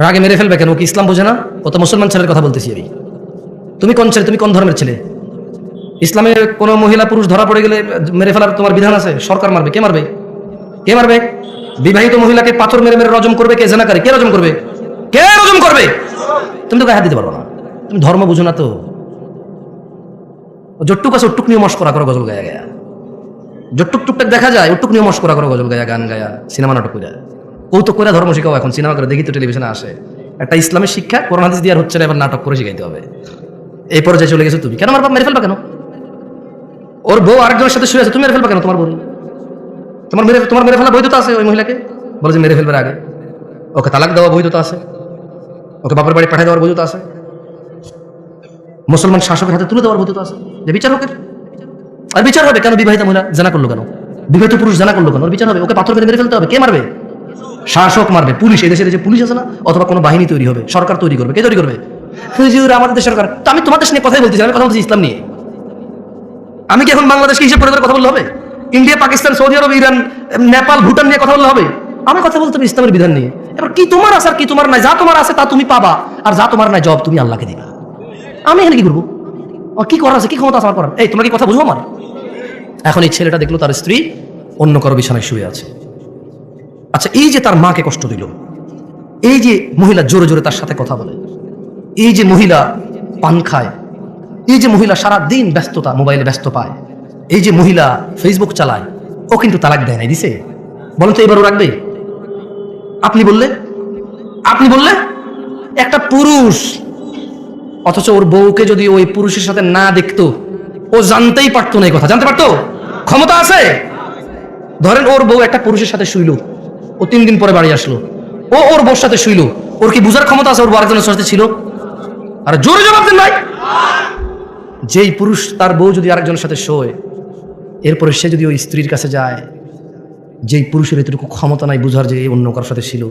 রাগে মেরে ফেলবে কেন? ও কি ইসলাম বোঝে না? ও তো মুসলমান ছেলের কথা বলতেছি আমি। তুমি কোন ছেলে, তুমি কোন ধর্মের ছেলে? ইসলামে কোনো মহিলা পুরুষ ধরা পড়ে গেলে মেরে ফেলার তোমার বিধান আছে? সরকার মারবে? কে মারবে? কে মারবে? বিবাহিত মহিলাকে পাথর মেরে মেরে রজম করবে কে? জেনাকারী। কে রজম করবে? কে রজম করবে? তুমি তো গায়ে হাত দিতে পারবো না, তুমি ধর্ম বুঝো না তো। যটুক আছে ওটুক নিয়ে মস্করা করো, গজল গায়া গায়া যটুক টুকটাক দেখা যায় ওটুক নিয়ে মস্করা করো, গজল গায়া, গান গায়া, সিনেমা নাটক করে কৌতুক করে ধর্ম শিখাও। এখন সিনেমা করে দেখি তো, টেলিভিশনে আসে একটা ইসলামের শিক্ষা, কোরআন হাদিস দিয়ে আর হচ্ছে না, এবার নাটক করে শিখাইতে হবে। এই পর্যায়ে চলে গেছো তুমি। কেন আমার বাপ মেরে ফেলবা কেন? ওর বউ আরেকজনের সাথে শুয়ে আছে, তুমি মেরে ফেলবা কেন? তোমার বউ তোমার মেরে ফেলা বৈধতা আছে ওই মহিলাকে? বলে যে মেরে ফেলবার আগে ওকে তালাক দেওয়া বৈধতা আছে, ওকে বাপের বাড়ি পাঠিয়ে দেওয়ার বৈধতা আছে, মুসলমান শাসকের হাতে তুলে দেওয়ার বৈধতা আছে, যে বিচার হোক। আর বিচার হবে কেন? বিবাহিত মহিলা জানা করলো কেন? বিবাহিত পুরুষ জানা করলো কেন? ওর বিচার হবে, ওকে পাথর মেরে ফেলতে হবে। কে মারবে? শাসক মারবে, পুলিশ। এই দেশের যে পুলিশ আছে না, অথবা কোনো বাহিনী তৈরি হবে, সরকার তৈরি করবে। কে তৈরি করবে? হুজুর আমাদের দেশের সরকার। তো আমি তোমার দেশ নিয়ে কথাই বলতেছি, আমি কথা বলছি ইসলাম নিয়ে। আমি কি এখন বাংলাদেশকে হিসেব করে কথা বললে হবে? ইন্ডিয়া, পাকিস্তান, সৌদি আরব, ইরান, নেপাল, ভুটান নিয়ে কথা বললে হবে? আমি কথা বলতে হবে ইসলামের বিধান নিয়ে। এবার কি তোমার আছে আর কি তোমার নাই? যা তোমার আছে তা তুমি পাবা, আর যা তোমার নাই জবাব তুমি আল্লাহকে দিবা। আমি এখানে কি করবো? কি করার আছে? কি ক্ষমতা আছে আমার করার? এই তোমরা কি কথা বুঝবো আমার? এখন এই ছেলেটা দেখলো তার স্ত্রী অন্য কারো বিছানায় শুয়ে আছে। আচ্ছা, এই যে তার মাকে কষ্ট দিল, এই যে মহিলা জোরে জোরে তার সাথে কথা বলে, এই যে মহিলা পান খায়, এই যে মহিলা সারা দিন ব্যস্ততা, মোবাইলে ব্যস্ত পায়, এই যে মহিলা ফেসবুক চালায়, ও কিন্তু তালাক দেয় নাই, দিছে? বলেন তো এবারও রাখবে? আপনি বললে একটা পুরুষ, অথচ ওর বউকে যদি ওই পুরুষের সাথে না দেখতো, ও জানতেই পারতো না এই কথা। জানতে পারতো? ক্ষমতা আছে। ধরেন ওর বউ একটা পুরুষের সাথে শুইল, ও 3 দিন পরে বাড়ি আসলো, ও ওর বউর সাথে শুইল, ওর কি বুঝার ক্ষমতা আছে ওর বউ আরেকজনের সাথে ছিল? আর জোরে জবাব দেন ভাই। যেই পুরুষ তার বউ যদি আরেকজনের সাথে শোয়, এরপরে সে যদি ওই স্ত্রীর কাছে যায়, যেই পুরুষের এতটুকু ক্ষমতা নাই বুঝার যে অন্য কারোর সাথে ছিল,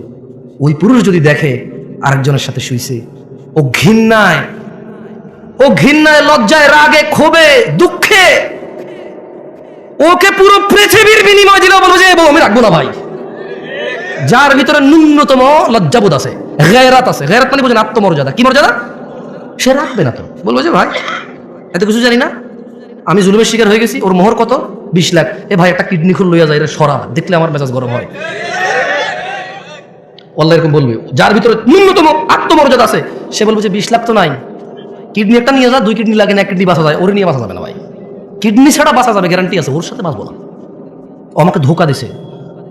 ওই পুরুষ যদি দেখে আরেকজনের সাথে শুইছে, ও ঘৃণায়, লজ্জায়, রাগে, ক্ষোভে, দুঃখে ওকে পুরো পৃথিবীর বিনিময় দিলেও বলবো যে বউ আমি রাখবো না ভাই। যার ভিতরে ন্যূনতম লজ্জাবোধ আছে, গায়রাত আছে, গায়রাত মানে বোঝেন আত্মমর্যাদা। কি মর্যাদা? সে রাখবে না তো, বলবো যে ভাই এত কিছু জানি না, আমি জুলুমের শিকার হয়ে গেছি, ওর মোহর কত? 20 লাখ। এ ভাই একটা কিডনি খুল লইয়া যায়, সরা, দেখলে আমার মেজাজ গরম হয়। আল্লাহ এরকম বলবে, যার ভিতরে ন্যূনতম আত্মমর্যাদা আছে, সে বলবে যে 20 লাখ তো নাই, কিডনি একটা নিয়ে যা, 2 কিডনি লাগে না, 1 কিডনি বাঁচা যায়, ওর নিয়ে বাঁচা যাবে না ভাই। কিডনি ছাড়া বাঁচা যাবে, গ্যারান্টি আছে, ওর সাথে বাঁচবো না। ও আমাকে ধোকা দিছে,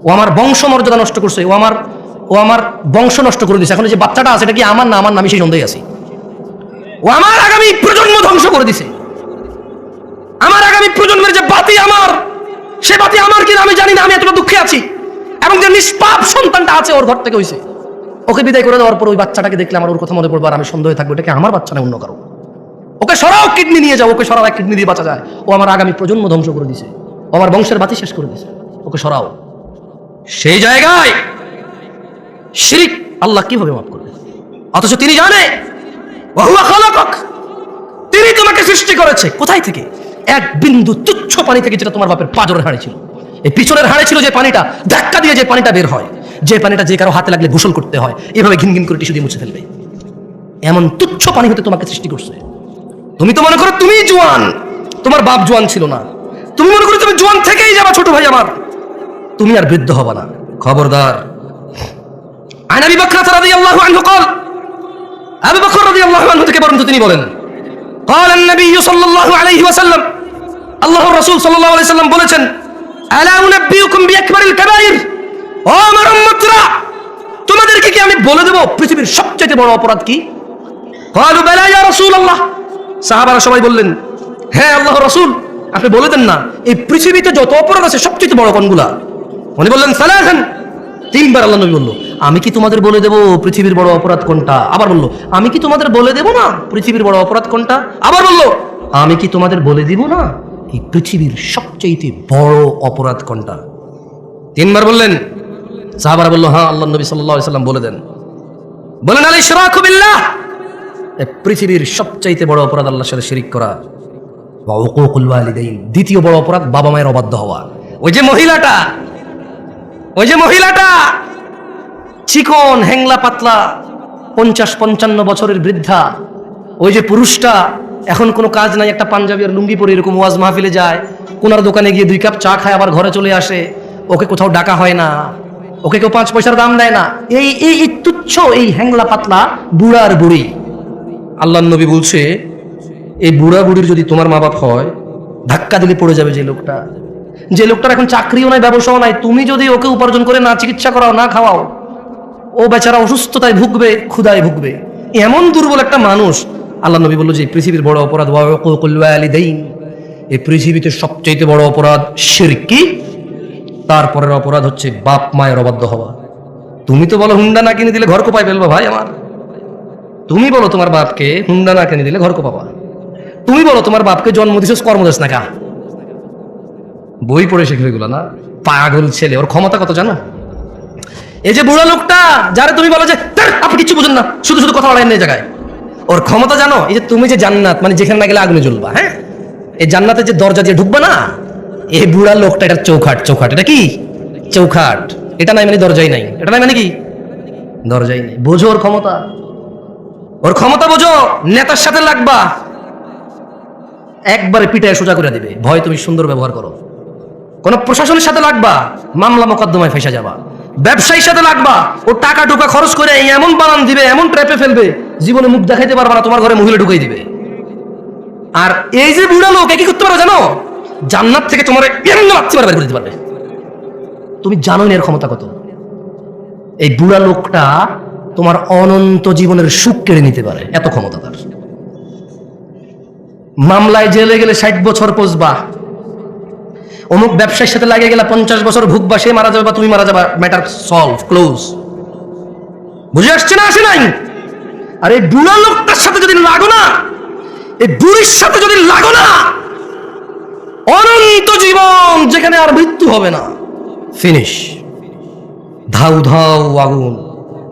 ও আমার বংশ মর্যাদা নষ্ট করছে, ও আমার বংশ নষ্ট করে দিছে। এখন যে বাচ্চাটা আছে এটা কি আমার না? আমার নামে সেই সন্দেহ আছি। ও আমার আগামী প্রজন্ম ধ্বংস করে দিছে। আমার আগামী প্রজন্মের যে বাতি আমার, সে বাতি আমার কিনা আমি জানি না, আমি এতটা দুঃখে আছি। এবং যে নিষ্পাপ সন্তানটা আছে ওর ঘর থেকে হয়েছে, ওকে বিদায় করে দেওয়ার পর ওই বাচ্চাটাকে দেখলে আমার ওর কথা মনে পড়বে, আর আমি সন্দেহে থাকবো এটা কি আমার বাচ্চা না অন্য কারো। ওকে সরাও, কিডনি নিয়ে যাও, ওকে সরাও, 1 কিডনি দিয়ে বাঁচা যায়। ও আমার আগামী প্রজন্ম ধ্বংস করে দিছে, ও আমার বংশের বাতি শেষ করে দিছে, ওকে সরাও। সেই জায়গায় শিরক আল্লাহ কিভাবে মাফ করবে? অথচ তিনি জানে ওয়া খালাকাক, তিনি তোমাকে সৃষ্টি করেছে। কোথায় থেকে? এক বিন্দু তুচ্ছ পানি থেকে, যেটা তোমার বাপের পাঁজরের হাড়ে ছিল। এই পিছনের হাড়ে ছিল যে পানিটা, ধাক্কা দিয়ে যে পানিটা বের হয়, যে পানিটা যে কারো হাতে লাগলে গোসল করতে হয়, এভাবে ঘিন ঘিন করে টিস্যু দিয়ে মুছে ফেলবে, এমন তুচ্ছ পানি হতে তোমাকে সৃষ্টি করছে। তুমি তো মনে করো তুমি জোয়ান, তোমার বাপ জোয়ান ছিল না, তুমি মনে করো তুমি জোয়ান থেকেই যাবা, ছোট ভাই আমার, তুমি আর বৃদ্ধ হবা না। খবরদার। আন আবি বকর রাদিয়াল্লাহু আনহু قال আবু বকর রাদিয়াল্লাহু আনহু থেকে বর্ণিত, তিনি বলেন قال النبي صلى الله عليه وسلم, আল্লাহর রাসূল সাল্লাল্লাহু আলাইহি সাল্লাম বলেছেন, আলা উনাব্বিউকুম বিআকবারিল কাবাইর, ও আমার উম্মতরা, তোমাদেরকে কি আমি বলে দেব পৃথিবীর সবচেয়ে বড় অপরাধ কি? ক্বালু বালা ইয়া রাসূলুল্লাহ, সাহাবারা সবাই বললেন, হ্যাঁ আল্লাহর রাসূল, আপনি বলে দেন না এই পৃথিবীতে যত অপরাধ আছে সবচেয়ে বড় কোনগুলা? উনি বললেন সালাসান, তিনবার আল্লাহ নবী বলল, আমি কি তোমাদের বলে দেব পৃথিবীর বড় অপরাধ কোনটা? আবার বলল, আমি কি তোমাদের বলে দেব না পৃথিবীর বড় অপরাধ কোনটা? আবার বলল, আমি কি তোমাদের বলে দিব না এই পৃথিবীর সবচেয়ে বড় অপরাধ কোনটা? তিনবার বললেন। সাহাবারা বলল, হ্যাঁ আল্লাহ নবী সাল্লাল্লাহু আলাইহি সাল্লাম বলে দেন। বলেন, আল ইশরাকু বিল্লাহ, এই পৃথিবীর সবচেয়ে বড় অপরাধ আল্লাহর সাথে শিরিক করা। ওয়া উকুকুল ওয়ালিদাইন, দ্বিতীয় বড় অপরাধ বাবা মায়ের অবাধ্য হওয়া। ওই যে মহিলাটা চিকন হ্যাংলা পাতলা 50-55 বছরের বৃদ্ধা, ওই যে পুরুষটা এখন কোনো কাজ নাই, একটা পাঞ্জাবি আর লুঙ্গি পরে এরকম ওয়াজ মাহফিলে যায়, কোনার দোকানে গিয়ে 2 কাপ চা খায় আবার ঘরে চলে আসে, ওকে কোথাও ডাকা হয় না, ওকে কেউ 5 পয়সার দাম দেয় না, এই তুচ্ছ এই হ্যাংলা পাতলা বুড়ার বুড়ি। আল্লাহর নবী বলছে, এই বুড়া বুড়ির যদি তোমার মা বাপ হয়, ধাক্কা দিলে পড়ে যাবে যে লোকটার এখন চাকরিও নাই, ব্যবসাও নাই, তুমি যদি ওকে উপার্জন করে না চিকিৎসা করাও, না খাওয়াও, ও বেচারা অসুস্থতায় ভুগবে, ক্ষুধায় ভুগবে। এমন দুর্বল একটা মানুষ। আল্লাহ নবী বলল যে পৃথিবীর বড় অপরাধ ওয়া উকুকুল ওয়ালিদাইন, এই পৃথিবীতে সবচেয়ে বড় অপরাধ শিরকি, তারপরের অপরাধ হচ্ছে বাপ মায়ের অবাধ্য হওয়া। তুমি তো বলো হুন্ডা না কিনে দিলে ঘর কোপায় ফেলবো, ভাই আমার, তুমি বলো তোমার বাপকে হুন্ডা না কিনে দিলে ঘর কোপাবা, তুমি বলো তোমার বাপকে জন্ম দিছিস কর্মদেশ না কা, বই পড়ে শিখবে এগুলো না, পাগল ছেলে। ওর ক্ষমতা কত জানো? এই যে বুড়া লোকটা যারা তুমি বলো যে আপনি কিছু বুঝেন না, শুধু শুধু কথা বলেন এই জায়গায়, ওর ক্ষমতা জানো? এই যে তুমি যে জান্নাত, মানে যেখানে না গেলে আগুনে জ্বলবা, হ্যাঁ, এই জান্নাতের যে দরজা দিয়ে ঢুকবা না, এই বুড়া লোকটা এটা চৌখাট, এটা কি চৌখাট, এটা নাই মানে দরজাই নাই, এটা নাই মানে কি দরজাই নেই। বোঝো ওর ক্ষমতা বোঝো। নেতার সাথে লাগবা, একবারে পিটায় সোজা করে দিবে, ভয় তুমি সুন্দর ব্যবহার করো। কোন প্রশাসনের সাথে লাগবা, মামলা মোকদ্দমায় ফেসে যাবা। ব্যবসায়ীর সাথে লাগবা, ও টাকা টুকা খরচ করে এমন বানান দিবে, এমন ট্র্যাপে ফেলবে, জীবনে মুখ দেখাইতে পারবা না, তোমার ঘরে মহিলা ঢুকাই দিবে। আর এই যে বুড়া লোক কি করতে পারো জানো? জান্নাত থেকে তোমার বের করে দিতে পারবে। তুমি জানো না এর ক্ষমতা কত? এই বুড়া লোকটা তোমার অনন্ত জীবনের সুখ কেড়ে নিতে পারে, এত ক্ষমতা তার। মামলায় জেলে গেলে 60 বছর পচবা, অমুক ব্যবসায়ীর সাথে লাগে গেলে 50 বছর ভুগবা, সে মারা যাবে বা তুমি মারা যাবা, ম্যাটার সলভ, ক্লোজ। বুঝে আসছে না? আসে নাই? আর এই বুড়া লোকটার সাথে যদি লাগো না, এই বুড়ির সাথে যদি লাগো না, অনন্ত জীবন যেখানে আর মৃত্যু হবে না, ফিনিশ। ধাউ ধাউ আগুন,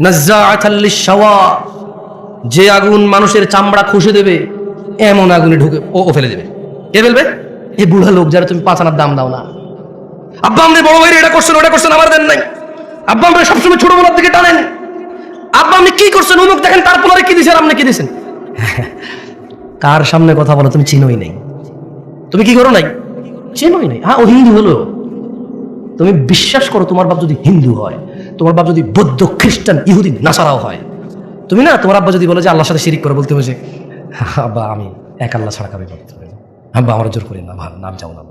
নাজ্জাআতাল লিশ-শাওয়া, যে আগুন মানুষের চামড়া খসে দেবে, এমন আগুনে ঢুকে ও ফেলে দেবে। কে ফেলবে? এই বুড়া লোক যারা তুমি 5 আনার দাম দাও না। আব্বা আমাদের বড় ভাইরা এটা করছেন, ওটা করছেন, আমার দেন নাই। আব্বা আমরা সবসময় ছোট বলার দিকে টানেন। আব্বা আপনি কি করছেন, অমুক দেখেন তার পোলারে কি দিয়েছেন, আপনি কি দিয়েছেন। কার সামনে কথা বলো? তুমি চিনোই নাই, তুমি কি করো নাই, চিনোই নাই। হ্যাঁ, ও হিন্দু হলো, তুমি বিশ্বাস করো তোমার বাপ যদি হিন্দু হয়, তোমার বাপ যদি বৌদ্ধ, খ্রিস্টান, ইহুদি, নাসারাও হয়, তুমি না, তোমার আব্বা যদি বলে যে আল্লাহর সাথে শিরিক করে, বলতে হবে যে আব্বা আমি এক আল্লাহ ছাড়া কাউকে করতে পারি না, আব্বা আমার জোর করি না, ভালো নাম যাও না।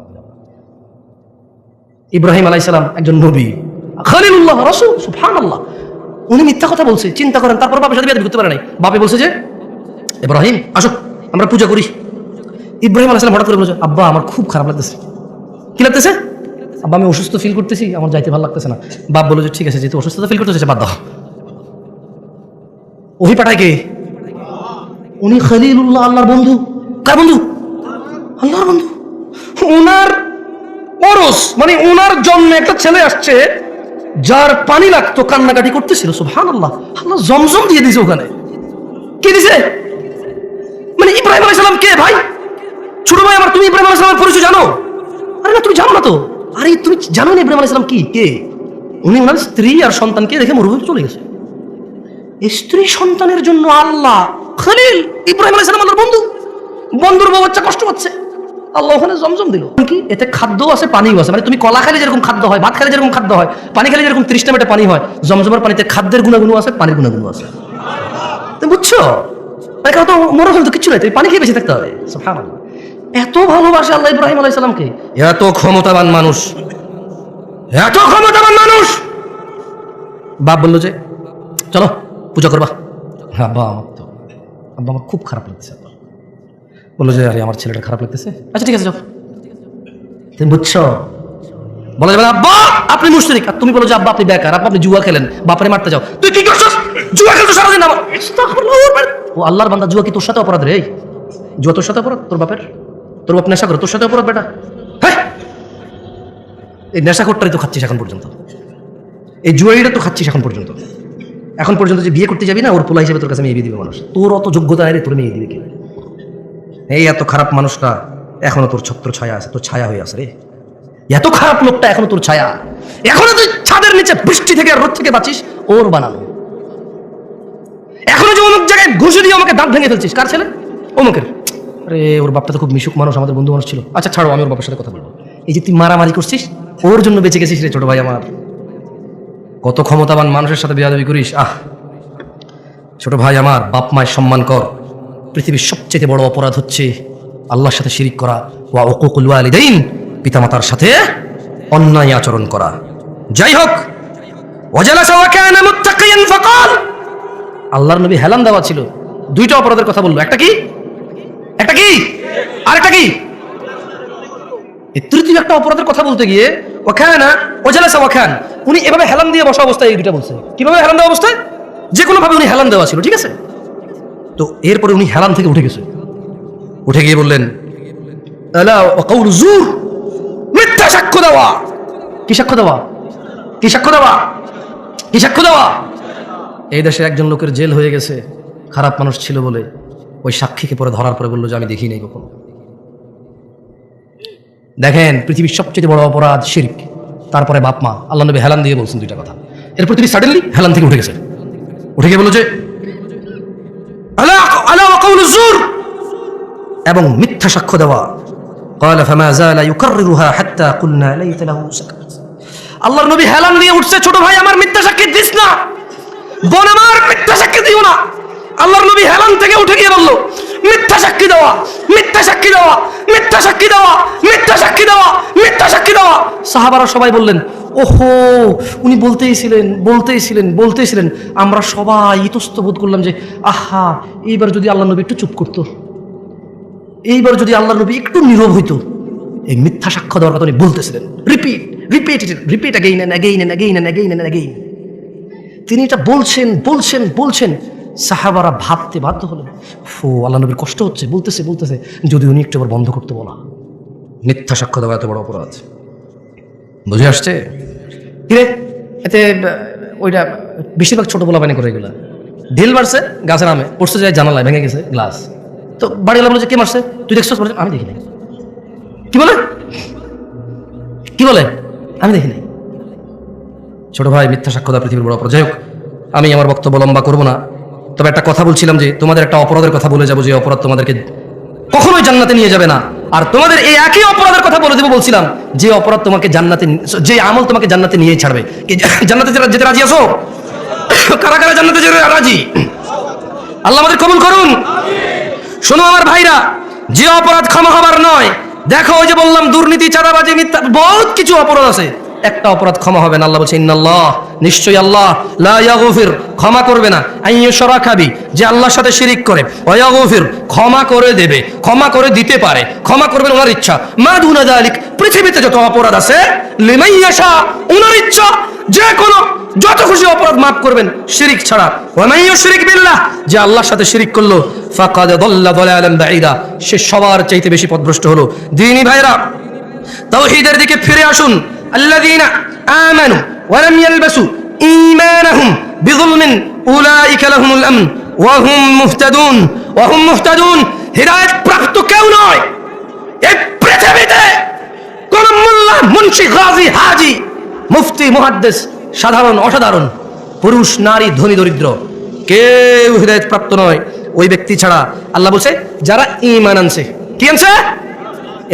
ইব্রাহিম আলাইহিস সালাম একজন নবী, খলিলুল্লাহ, রাসূল, সুবহানাল্লাহ, উনি মিথ্যা কথা বলছে, চিন্তা করেন। তারপর বাপের সাথে বিয়ে করতে পারে নাই। বাপে বলছে যে ইব্রাহিম আসো আমরা পূজা করি। ইব্রাহিম আলাইহিস সালাম হঠাৎ করে বলছে, আব্বা আমার খুব খারাপ লাগতেছে। কি লাগতেছে? আব্বা আমি অসুস্থ ফিল করতেছি, আমার যাইতে ভালো লাগতেছে না। বাপ বলে যে ঠিক আছে, যেহেতু অসুস্থতা ফিল করতেছে বাদ দাও। ওহি পাঠায় কে? উনি খলিলুল্লাহ, আল্লাহর বন্ধু। কার বন্ধু? আল্লাহর বন্ধু। ওনার ওরস মানে ওনার জন্মে একটা ছেলে আসছে যার পানি লাগতো, কান্নাকাটি করতেছিল। সুবহানাল্লাহ, আল্লাহ জমজম দিয়ে দিয়েছে ওখানে। কে দিছে? মানে ইব্রাহিম আলাইহিস সালাম কে ভাই? ছোট ভাই আমার, তুমি ইব্রাহিম আলাইহিস সালামের পরিচয় জানো? আরে না, তুমি জানো না তো। আরে তুমি জানো না ইব্রাহিম আলাইহিস সালাম কি কে? উনি ওনার স্ত্রী আর সন্তানকে রেখে মরুভূমিতে চলে গেছে। স্ত্রী সন্তানের জন্য আল্লাহ খলিল, ইব্রাহিম আলাইহিস সালাম আল্লাহর বন্ধু, বন্ধুর বউ বাচ্চা কষ্ট পাচ্ছে, আল্লাহ ওখানে জমজম দিল। কি এতে খাদ্যও আছে, পানিও আছে। মানে তুমি কলা খাইলে যেরকম খাদ্য হয়, ভাত খাইলে যেরকম খাদ্য হয়, পানি খাইলে যেরকম 30টা মেটে পানি হয়, জমজমের পানিতে খাদ্যের গুণাগুণ আছে, পানির গুণাগুণ আছে। তুমি বুঝছো? এখন তো মরে হলে তো কিচ্ছু নাই, তুমি পানি খেয়ে বেঁচে থাকতে হবে। সুবহানাল্লাহ, এত ভালোবাসে আল্লাহ ইব্রাহিম আলাইহিস সালামকে। এত ক্ষমতাবান মানুষ, এত ক্ষমতাবান মানুষ। বাপ বললো যে চলো পূজা করবা। আব্বা আমার খুব খারাপ লাগতেছে। আব্বা বললো যে আরে আমার ছেলেটা খারাপ লাগতেছে, আচ্ছা ঠিক আছে যাও। তুমি বুঝছো? বলা যাবে না আব্বা আপনি মুশরিক, আর তুমি বলো যে আব্বা আপনি বেকার, আব্বা আপনি জুয়া খেলেন, বাপারে মারতে যাও। তুই কি করছিস? জুয়া খেলতো সারাদিন। আমার ও আল্লাহর বান্দা, জুয়া কি তোর সাথে অপরাধ রে? জুয়া তোর সাথে অপরাধ? তোর বাপের, তোর বাপ নেশা করে, তোর সাথে অপরাধ বেটা। হ্যাঁ, এই নেশাখোরটাই তো খাচ্ছিস এখন পর্যন্ত, এই জুয়ারিটা তো খাচ্ছিস এখন পর্যন্ত। এখন পর্যন্ত যে বিয়ে করতে যাবি না, ওর পোলা হিসেবে তোর কাছে মেয়ে দিবে মানুষ। তোর অত যোগ্যতা নেই, তোর মেয়ে দিবে কে? এই এত খারাপ মানুষটা এখনো তোর ছত্র ছায়া আছে, তোর ছায়া হয়ে আছে রে। এত খারাপ লোকটা এখনো তোর ছায়া, এখনো তুই ছাদের নিচে বৃষ্টি থেকে রোদ থেকে বাঁচিস, ওর বানানো। এখনো যে অমুক জায়গায় ঘুষে দিয়ে আমাকে দাঁত ভেঙে ফেলছিস, কার ছেলে? অমুকের। আরে ওর বাপটা তো খুব মিশুক মানুষ, আমাদের বন্ধু মানুষ ছিল। আচ্ছা ছাড়ো, আমি ওর বাবার সাথে কথা বলবো। এই যে তুই মারামারি করছিস, ওর জন্য বেঁচে গেছিস রে ছোট ভাই আমার। কত ক্ষমতাবান মানুষের সাথে বেয়াদবি করিস। ছোট ভাই আমার, বাপ মায়ের সম্মান কর। পৃথিবীর সবচেয়ে বড় অপরাধ হচ্ছে আল্লাহর সাথে শিরিক করা, ওয়া উকুকুল ওয়ালিদাইন, পিতামাতার সাথে অন্যায় আচরণ করা। যাই হোক, ওয়াজালাসা ওয়া কানা মুত্তাকিয়ান ফাকাল, আল্লাহর নবী হেলান দেওয়া ছিল, দুইটা অপরাধের কথা বললো। একটা কি? একটা কি? আরেকটা কি? এই তৃতীয় একটা অপরাধের কথা বলতে গিয়ে ওয়াকানা ওয়াজালাসা ওয়াকান, উনি এভাবে হেলান দিয়ে বসা অবস্থায় এই দুইটা বলছে। কিভাবে হেলান দেওয়া অবস্থায়? যে কোনো ভাবে উনি হেলান দেওয়া ছিল, ঠিক আছে? তো এরপরে উনি হেলান থেকে উঠে গেছে, উঠে গিয়ে বললেন আলা ওয়া কাউলু জুর, মিথ্যা সাক্ষ্য দেওয়া। কি সাক্ষ্য দেওয়া? কি সাক্ষ্য দেওয়া? কি সাক্ষ্য দেওয়া? এই দেশে একজন লোকের জেল হয়ে গেছে, খারাপ মানুষ ছিল বলে। ওই সাক্ষীকে পরে ধরার পরে বললো যে আমি দেখি নাই কখনো। দেখেন, পৃথিবীর সবচেয়ে বড় অপরাধ শিরক, তারপরে বাপ মা। আল্লাহ নবী হেলান দিয়ে বলছেন দুইটা কথা। এরপর তিনি সাডেনলি হেলান থেকে উঠে গেছে, উঠে গিয়ে বললো যে আলা আলা ওয়া কাউলু জুর, এবং মিথ্যা সাক্ষ্য দেওয়া। قال فما زال يكررها حتى قلنا ليت له سكت। আল্লাহর নবী হেলান দিয়ে উঠছে, ছোট ভাই আমার মিথ্যা সাক্ষী দিস না, বোন আমার মিথ্যা সাক্ষী দিও না। আল্লাহর নবী হেলান থেকে উঠে গিয়ে বলল মিথ্যা সাক্ষী দেওয়া, মিথ্যা সাক্ষী দেওয়া, মিথ্যা সাক্ষী দেওয়া, মিথ্যা সাক্ষী দেওয়া, মিথ্যা সাক্ষী দেওয়া। সাহাবারা সবাই বললেন ওহো, উনি বলতেইছিলেন। আমরা সবাই ইতস্ত বোধ করলাম যে আহা, এইবার যদি আল্লাহ নবী একটু চুপ করতো, এইবার যদি আল্লাহ নবী একটু নীরব হইতো। এই মিথ্যা সাক্ষ্য দেওয়ার কথা উনি বলতেছিলেন, রিপিট again and again। তিনি এটা বলছেন। সাহাবারা ভাবতে বাধ্য হলেন, ও আল্লাহ নবীর কষ্ট হচ্ছে, বলতেছে যদি উনি একটু আবার বন্ধ করতে বলা। মিথ্যা সাক্ষ্য দেওয়া এত বড় অপরাধ, বুঝে আসছে? কিরে এতে ওইটা বেশিরভাগ ছোট বলা বানি করে, এগুলা ঢিল মারছে গাছের নামে, পড়ছে যায় জানালায়, ভেঙে গেছে গ্লাস। তো বাড়ি গেলাম যে কে মারছে, তুই দেখছিস? আমি দেখি নাই। কি বলে আমি দেখি নাই। ছোট ভাই, মিথ্যা সাক্ষ্য দেওয়া পৃথিবীর বড় অপরাধ। যাই হোক, আমি আমার বক্তব্য লম্বা করবো না, তবে একটা কথা বলছিলাম যে তোমাদের একটা অপরাধের কথা বলে যাবো, যে অপরাধ তোমাদেরকে কখনোই জান্নাতে নিয়ে যাবে না। আর তোমাদের এই একই অপরাধের কথা বলে দেবো, বলছিলাম যে অপরাধ তোমাকে জান্নাতে, যে আমল তোমাকে জান্নাতে নিয়ে ছাড়বে। জান্নাতে যেতে রাজি আছো? কারা কারা জান্নাতে যেতে রাজি? আল্লাহ আমাদের কবুল করুন। শোনো আমার ভাইরা, যে অপরাধ ক্ষমা হবার নয়, দেখো ওই যে বললাম দুর্নীতি, চাঁদাবাজি, মিথ্যা, বহুত কিছু অপরাধ আছে, একটা অপরাধ ক্ষমা হবে না। আল্লাহ বলছে ইন্নাল্লাহ, নিশ্চয়ই আল্লাহ, লা ইয়াগফির, ক্ষমা করবে না, আইয়ুশরাকা বি, যে আল্লাহর সাথে শিরিক করে, ওয়া ইয়াগফির, ক্ষমা করে দেবে, ক্ষমা করে দিতে পারে, ক্ষমা করবেন ওনার ইচ্ছা, মা দুনা যালিক, পৃথিবীতে যত অপরাধ আছে, লিমান ইয়াশা, ওনার ইচ্ছা, যে কোনো যত খুশি অপরাধ মাফ করবেন শিরিক ছাড়া। ওয়া মান ইউশরিক বিল্লাহ, যে আল্লাহর সাথে শিরিক করলো, ফাকাদ দাল্লা দালালান বাঈদা, সে সবার চাইতে বেশি পথভ্রষ্ট হলো। দ্বীনি ভাইরা, তাওহীদের দিকে ফিরে আসুন। আল্লাযীনা আমানু ওয়া লাম ইয়ালবাসু ঈমানাহুম বিযুলমিন উলাইকা লাহুমুল আমন ওয়া হুম মুহতাদুন। হিদায়াত প্রাপ্ত কেউ নয় এই পৃথিবীতে, কোন মোল্লা, মুন্সি, গাজী, হাজী, মুফতি, মুহাদ্দিস, সাধারণ অসাধারণ, পুরুষ নারী, ধনী দরিদ্র, কেউ হিদায়াত প্রাপ্ত নয় ওই ব্যক্তি ছাড়া। আল্লাহ বলছে যারা ঈমান আনছে। কি আনছে?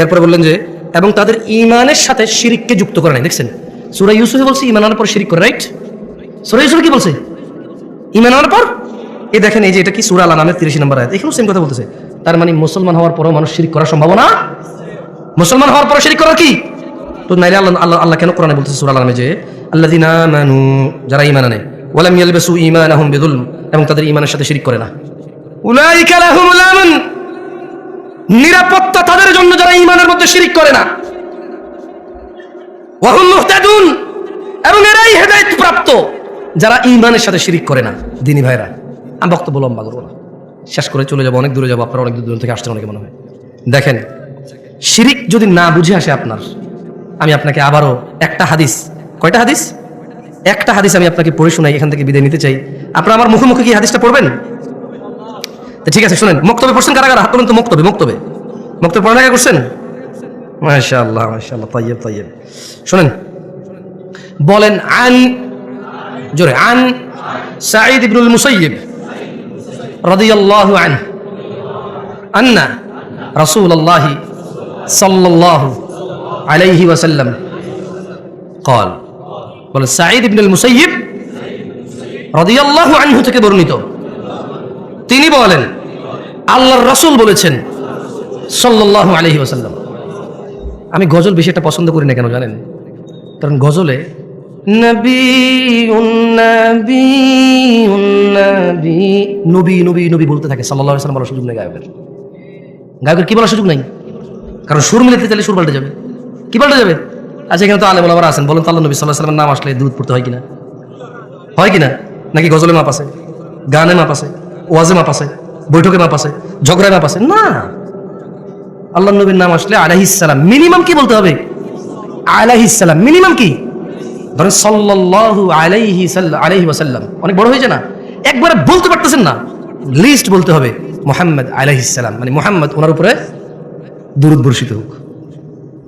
এরপরে বললেন যে এবং তাদের ঈমানের সাথে শিরিককে যুক্ত করে নাই। দেখছেন, সূরা ইউসুফে বলছে ঈমান আনার পর শিরিক করে, রাইট? সূরা ইউসুফে কি বলছে? ঈমান আনার পর এই দেখেন, এই যে এটা কি সূরা আল-আনআমের 30 নম্বর আয়াত, এখানেও সেম কথা বলতেছে। তার মানে মুসলমান হওয়ার পরেও মানুষ শিরক করার সম্ভাবনা, মুসলমান হওয়ার পরে শিরক করার কি তো নাইলে আল্লাহ কেন কোরআনে বলতেছে সূরা আল-আনআমে যে আল্লাযিনা আমানু, যারা ঈমান আনে, ওয়া লাম ইয়ালবিসু ঈমানাহুম বিযুলম, এবং তাদের ঈমানের সাথে শিরক করে না, উলাইকা লাহুমুল আমন, নিরাপত্তা তাদের জন্য যারা ঈমানের মধ্যে শিরক করে না, ওয়া হুম মুহতাদুন, এবং এরাই হেদায়েত প্রাপ্ত যারা ঈমানের সাথে শিরক করে না। দিনী ভাইরা, আমি বক্তব্য লম্বা করব না, শেষ করে চলে যাব, অনেক দূরে যাব, আপনারা অনেক দূর থেকে আসছেন অনেকে মনে হয়। দেখেন, শিরিক যদি না বুঝে আসে আপনার, আমি আপনাকে আবারও একটা হাদিস, কয়টা হাদিস, একটা হাদিস আমি আপনাকে পড়ে শোনাই, এখান থেকে বিদায় নিতে চাই। আপনারা আমার মুখে কি হাদিসটা পড়বেন? তো ঠিক আছে, শুনেন। মক্তবে পড়ছেন কারা কারা? হাত তুলুন তো। মক্তবে পড়ালেখা করছেন? মাশাআল্লাহ মাশাআল্লাহ, তাইয়্যিব তাইয়্যিব। শুনেন, বলেন আন, জোরে, আন সাঈদ ইবনুল মুসাইয়্যিব রাদিয়াল্লাহু আনহু আন্না রাসূলুল্লাহ সাল্লাল্লাহু আলাইহি ওয়াসাল্লাম قال, বলে সাঈদ ইবনুল মুসাইয়্যিব রাদিয়াল্লাহু আনহু থেকে বর্ণিত, তিনি বলেন আল্লাহর রাসূল বলেছেন সাল্লাল্লাহু আলাইহি ওয়াসাল্লাম। আমি গজল বেশি একটা পছন্দ করি না, কেন জানেন? কারণ গজলে নবী বলতে থাকে, সাল্লাল্লাহু আলাইহি ওয়াসাল্লাম বলার সুযোগ নেই গায়কের। কি বলার সুযোগ নাই? কারণ সুর মিলাতে চাইলে সুর পাল্টে যাবে। কি পাল্টে যাবে? আচ্ছা, এখানে তো আলেম ওলামারা আছেন, বলুন তো আল্লাহ নবী সাল্লাল্লাহু আলাইহি ওয়াসাল্লামের নাম আসলে দুরূদ পড়তে হয় কিনা? হয় কিনা? নাকি গজলে মাপ আছে, গানে মাপ আছে, ওয়াজে মাপ আছে, বৈঠকে মাপ আছে, ঝগড়ায় মাপ আছে? না, আল্লাহ নবীর নাম আসলে আলাইহিস সালাম, মিনিমাম কি বলতে হবে? আলাইহিস সালাম। মিনিমাম কি? ধরেন সাল্লাল্লাহু আলাইহি ওয়াসাল্লাম, অনেক বড় হয়েছে না? একবারে বলতে পারতেছেন না, লিস্ট বলতে হবে মুহাম্মদ আলাইহিস সালাম, মানে মুহাম্মদ, ওনার উপরে দুরূদ বর্ষিত হোক।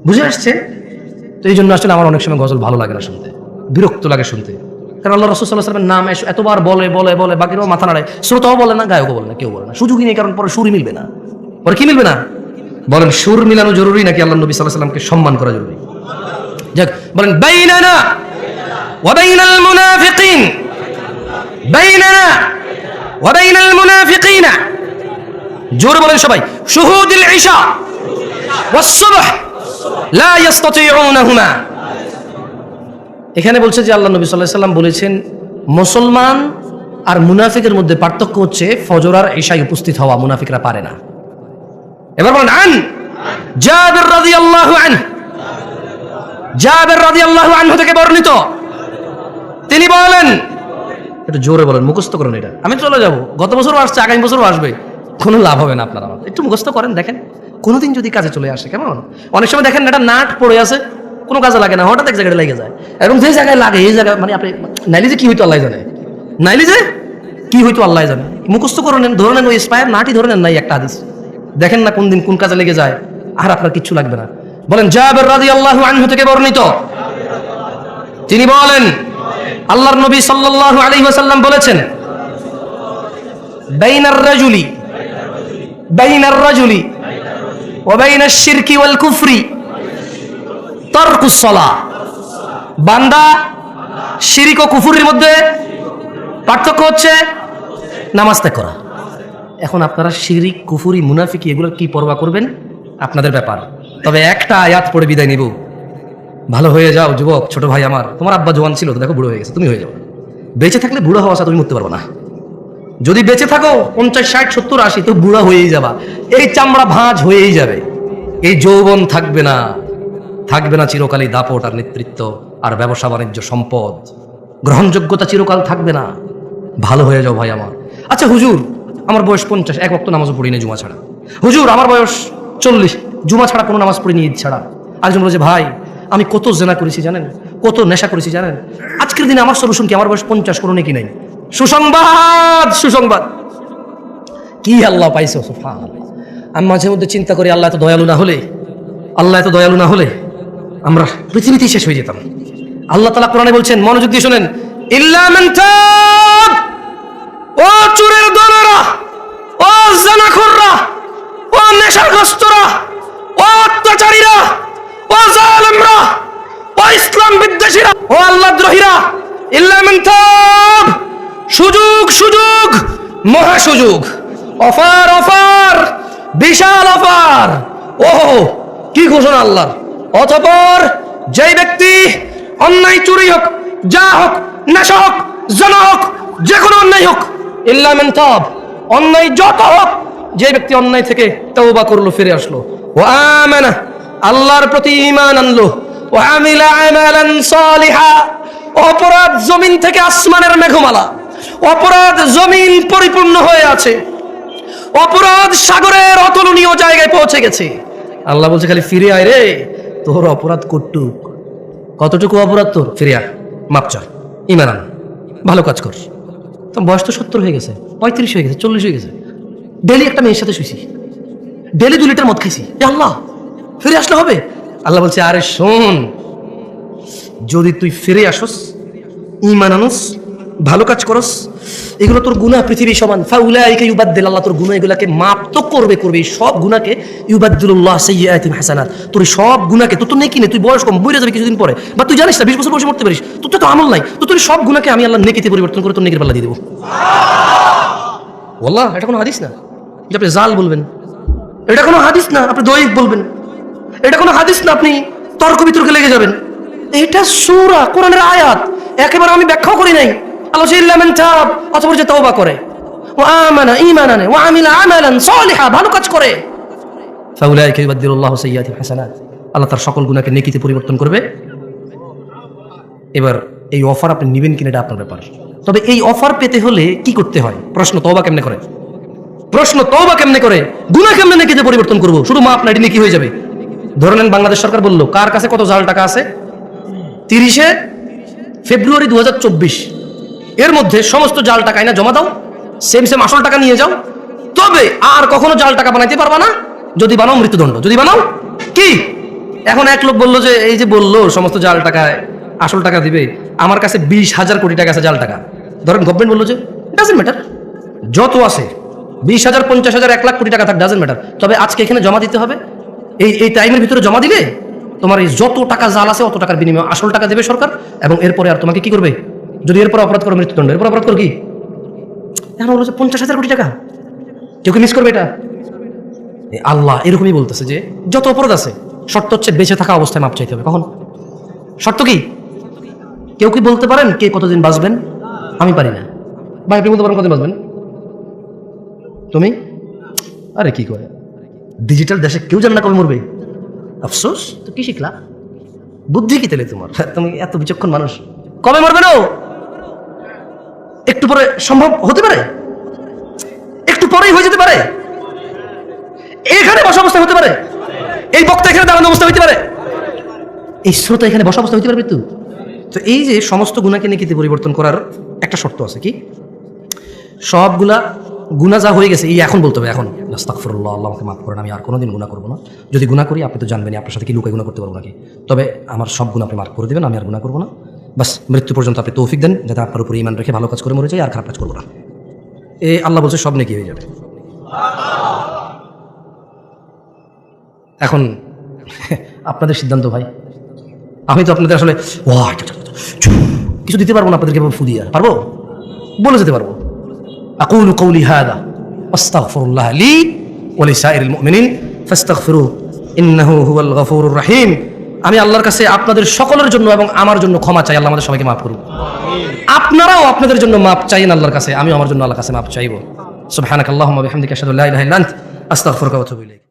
বুঝে আসছে? তো এই জন্য আসলে আমার অনেক সময় গজল ভালো লাগে না শুনতে, বিরক্ত লাগে শুনতে। কারণ আল্লাহ রাসূল সাল্লাল্লাহু আলাইহি ওয়াসাল্লামের নাম এতবার বলে, বাকিরাও মাথা নাড়ায়, শ্রোতাও বলে না, গায়কও বলে না, কেউ বলে না, সুযোগই নেই। কারণ পরে সুরই মিলবে না। পরে কি মিলবে না? বলেন, সুর মিলানো জরুরি নাকি আল্লাহ নবী সাল্লাল্লাহু আলাইহি ওয়াসাল্লামকে সম্মান করা জরুরি? যাক, বলেন বাইনানা ওয়া বাইনাল মুনাফিকিন, বাইনানা ওয়া বাইনাল মুনাফিকিনা, জোরে বলেন সবাই, শুহুদুল ইশা ওয়াস সুবহ লা ইস্তাতিউনাহুমা। এখানে বলছে যে আল্লাহ নবী সাল্লাল্লাহু আলাইহি ওয়াসাল্লাম বলেছেন, মুসলমান আর মুনাফিকের মধ্যে পার্থক্য হচ্ছে ফজর আর ইশায় উপস্থিত হওয়া, মুনাফিকরা পারে না। এবার বলেন আন জাবির রাদিয়াল্লাহু আনহু, জাবির রাদিয়াল্লাহু আনহু থেকে বর্ণিত, তিনি বলেন, একটু জোরে বলেন, মুখস্থ করেন এটা। আমি চলে যাব, গত বছরও আসছে, আগামী বছরও আসবে, কোনো লাভ হবে না আপনারা। একটু মুখস্থ করেন, দেখেন কোনোদিন যদি কাজে চলে আসে। কেমন অনেক সময় দেখেন একটা নাট পড়ে আছে, কোনো কাজে লাগে না, হঠাৎ এক জায়গায় লেগে যায়, এবং যে জায়গায় লাগে এই জায়গায় মানে আপনি নাইলে যে কি হইতো আল্লাহ জানে, নাইলে যে কি হইতো আল্লাহ জানে। মুখস্থ করে নেন, ধরে নেন, ওই স্পায়ার নাটই ধরে নেন, নাই একটা হাদিস, দেখেন না কোন দিন কোন কাজে লেগে যায়, আর আপনার কিচ্ছু লাগবে না। বলেন জাবির রাদিয়াল্লাহু আনহু থেকে বর্ণিত, তিনি বলেন আল্লাহর নবী সাল্লাল্লাহু আলাইহি ওয়াসাল্লাম বলেছেন, বাইনার রাজুলি ওয়া বাইনাশ শিরকি ওয়াল কুফরি তারকুস সালাহ। বান্দা শিরক ও কুফরের মধ্যে পার্থক্য হচ্ছে নামাজ ত্যাগ করা। এখন আপনারা শিরক, কুফরি, মুনাফিকি এগুলোর কি পরোয়া করবেন? আপনাদের ব্যাপার। তবে একটা আয়াত পড়ে বিদায় নিব। ভালো হয়ে যাও যুবক, ছোট ভাই আমার, তোমার আব্বা জওয়ান ছিল তো, দেখো বুড়ো হয়ে গেছে, তুমি হয়ে যাও। বেঁচে থাকলে বুড়ো হওয়া তুমি মরতে পারবে না। যদি বেঁচে থাকো 50, 60, 70, 80, তো বুড়া হয়েই যাবা। এই চামড়া ভাঁজ হয়েই যাবে, এই যৌবন থাকবে না চিরকালই দাপট আর নেতৃত্ব আর ব্যবসা বাণিজ্য, সম্পদ, গ্রহণযোগ্যতা চিরকাল থাকবে না। ভালো হয়ে যাও ভাই আমার। আচ্ছা হুজুর, আমার বয়স 50, এক ওয়াক্ত নামাজও পড়ি না জুমা ছাড়া। হুজুর, আমার বয়স 40, জুমা ছাড়া কোনো নামাজ পড়িনি, ঈদ ছাড়া। আরেকজন বলেছে, ভাই আমি কত জেনা করেছি জানেন, কত নেশা করেছি জানেন, আজকের দিনে আমার সলিউশন কি? আমার বয়স 50, কোনো নেকি নাই। সুসংবাদ কি আল্লাহ পাইছো, সুবহানাল্লাহ। আমি মাঝে মধ্যে চিন্তা করি, আল্লাহ এত দয়ালু না হলে আমরা পৃথিবীতেই শেষ হয়ে যেতাম। আল্লাহ তাআলা কোরআনে বলছেন, মনোযোগ দিয়ে শুনেন, ইল্লা মান তাব, ও চোরের দলেরা, ও জানাখোররা, ও নেশাগ্রস্তরা, ও অত্যাচারীরা, ও জালেমরা, ও ইসলাম বিদ্বেষীরা, ও আল্লাহদ্রোহীরা, ইল্লা মান তাব, সুযোগ মহা সুযোগ, অফার অফার, বিশাল অফার। ওহো, কি ঘোষণা আল্লাহর! অতঃপর যেই ব্যক্তি অন্যায়, চুরি হোক, যা হোক, নেশা হোক, জনা হোক, যে কোনো অন্যায় হোক, ইল্লা মান তাব, অন্যায় যত হোক, যে ব্যক্তি অন্যায় থেকে তওবা করলো, ফিরে আসলো, ওয়া আমানা, আল্লাহর প্রতি ঈমান আনলো, ওয়া আমিলা আমালান সালিহা, অপরাধ জমিন থেকে আসমানের মেঘমালা, অপরাধ জমিন পরিপূর্ণ হয়ে আছে, অপরাধ সাগরের অতুলনীয় জায়গায় পৌঁছে গেছে। আল্লাহ বলছে খালি ফিরে আয় রে, তোর অপরাধ কতটুকু অপরাধ তোর, ফিরে আয়, মাপ চার, ঈমান আন, ভালো কাজ কর। তো বয়স তো 70 হয়ে গেছে, 35 হয়ে গেছে, 40 হয়ে গেছে, ডেলি একটা মেয়ের সাথে শুইছি, ডেলি 2 লিটার মদ খাইছি, আল্লাহ ফিরে আসলে হবে? আল্লাহ বলছে আরে শোন, যদি তুই ফিরে আসস, ঈমান আনস, ভালো কাজ করস, এগুলো তোর গুনাহ পৃথিবী সমান, ফাউলাইকা ইউবাদদিল, আল্লাহ তোর গুনাহ এগুলাকে মাপ তো করবে, সব গুনাহকে ইউবাদদিলুল্লাহ সাইয়্যাতিহিম হাসানাত, তোর সব গুনাহকে, তোর তো নেকি নেই, তুই বয়স কম, বইরে যাবে কিছুদিন পরে, বা তুই জানিস না 20 বছর বয়সে মরতে পারিস, তোর তো আমল নাই, তো তোর সব গুনাহকে আমি আল্লাহ নেকিতে পরিবর্তন করে তোর নেকির পাল্লা দিয়ে দেবো। ওয়াল্লাহ, এটা কোনো হাদিস না যে আপনি জাল বলবেন, এটা কোনো হাদিস না আপনি দয়ীফ বলবেন, এটা কোনো হাদিস না আপনি তর্ক বিতর্কে লেগে যাবেন, এটা সূরা কোরআনের আয়াত, একেবারে আমি ব্যাখ্যাও করি নাই। আল্লাহ ইল্লা মান তাব, অতঃপর যে তওবা করে, ওয়া আমানা, ঈমান আনে, ওয়া আমিলা আমালান সালিহা, ভালো কাজ করে, ফাউলাইকা ইউবাদদিলুল্লাহু সাইয়্যাতিহিম হাসানাত, আল্লাহ তার সকল গুনাহকে নেকিতে পরিবর্তন করবে। এবার এই অফার আপনি নেবেন কিনা এটা আপনার ব্যাপার। তবে এই অফার পেতে হলে কি করতে হয়? প্রশ্ন তওবা কেমনে করে, গুনাহ কেমনে নেকিতে পরিবর্তন করব? শুধু মাপ না, এটা নেকি হয়ে যাবে। ধরে নেন বাংলাদেশ সরকার বলল কার কাছে কত জাল টাকা আছে, 30 ফেব্রুয়ারি 2024 এর মধ্যে সমস্ত জাল টাকা না জমা দাও, সেম আসল টাকা নিয়ে যাও, তবে আর কখনো জাল টাকা বানাইতে পারবা না, যদি বানাও মৃত্যুদণ্ড, যদি বানাও কি। এখন এক লোক বললো যে এই যে বললো সমস্ত জাল টাকায় আসল টাকা দিবে, আমার কাছে 20,000 কোটি টাকা আছে জাল টাকা, ধরেন গভর্নমেন্ট বললো যে ডাজন্ট ম্যাটার, যত আছে 20,000, 50,000, 1 লাখ কোটি টাকা থাক, ডাজন্ট ম্যাটার, তবে আজকে এখানে জমা দিতে হবে, এই টাইমের ভিতরে জমা দিলে তোমার এই যত টাকা জাল আছে অত টাকার বিনিময়ে আসল টাকা দেবে সরকার, এবং এরপরে আর তোমাকে কি করবে, যদি এরপর অপরাধ করো মৃত্যুদণ্ড, এরপর অপরাধ করো কি। এখন বলছে 50,000 কোটি টাকা, কেউ কি মিস করবে এটা? আল্লাহ এরকমই বলতেছে যে যত অপরাধ আছে শর্ত হচ্ছে বেঁচে থাকা অবস্থায় মাপ চাইতে হবে। কখন? শর্ত কি? কেউ কি বলতে পারেন কে কতদিন বাঁচবেন? আমি পারি না ভাই, আপনি বলতে পারেন কতদিন বাঁচবেন তুমি? আরে কি করে, ডিজিটাল দেশে কেউ জানে না কবে মরবে, আফসোস। তো কি শিখলা, বুদ্ধি কি তেলে তোমার, তুমি এত বিচক্ষণ মানুষ, কবে মরবে না একটু পরে সম্ভব হতে পারে, একটু পরেই হয়ে যেতে পারে, এখানে বসা অবস্থা হতে পারে, এই বক্তা এখানে দাঁড়ানো অবস্থা হইতে পারে, এই শ্রোতা এখানে বসা অবস্থা হইতে পারে মৃত্যু। তো এই যে সমস্ত গুনাহকে নেকিতে পরিবর্তন করার একটা শর্ত আছে, কি? সবগুলা গুনাহ যা হয়ে গেছে এই এখন বলতে হবে, এখন আস্তাগফিরুল্লাহ, আল্লাহ আমাকে মাফ করেন, আমি আর কোনোদিন গুনাহ করবো না, যদি গুনাহ করি আপনি তো জানবেন আপনার সাথে কি লুকাই গুনাহ করতে পারবো নাকি, তবে আমার সব গুনাহ আপনি মাফ করে দেবেন, আমি আর গুনাহ করবো না, বাস মৃত্যু পর্যন্ত আপনি তৌফিক দেন যাতে আপনার উপর ঈমান রেখে ভালো কাজ করে মরে যাই, আর খারাপ কাজ করবো না। আল্লাহ বলছে সব নেকি হয়ে যাবে। এখন আপনাদের সিদ্ধান্ত ভাই, আমি তো আপনাদের আসলে কিছু দিতে পারবো না, আপনাদেরকে ফু দিয়ে পারবো, বলে যেতে পারবো। আকুলু কওলি হাদা আস্তাগফিরুল্লাহ লি ওয়া লিসাইরিল মুমিনিন ফাস্তাগফিরুহু ইন্নাহু হুয়াল গফুরুর রহিম। আমি আল্লাহর কাছে আপনাদের সকলের জন্য এবং আমার জন্য ক্ষমা চাই, আল্লাহ আমাদের সবাইকে মাফ করুন। আপনারাও আপনাদের জন্য মাফ চাইন আল্লাহর কাছে, আমি আমার জন্য আল্লাহর কাছে মাফ চাইবো। সুবহানাকাল্লাহুম্মা ওয়া বিহামদিকা আশহাদু আল্লা ইলাহা ইল্লা আনতা আস্তাগফিরুকা ওয়া আতুবু ইলাইক।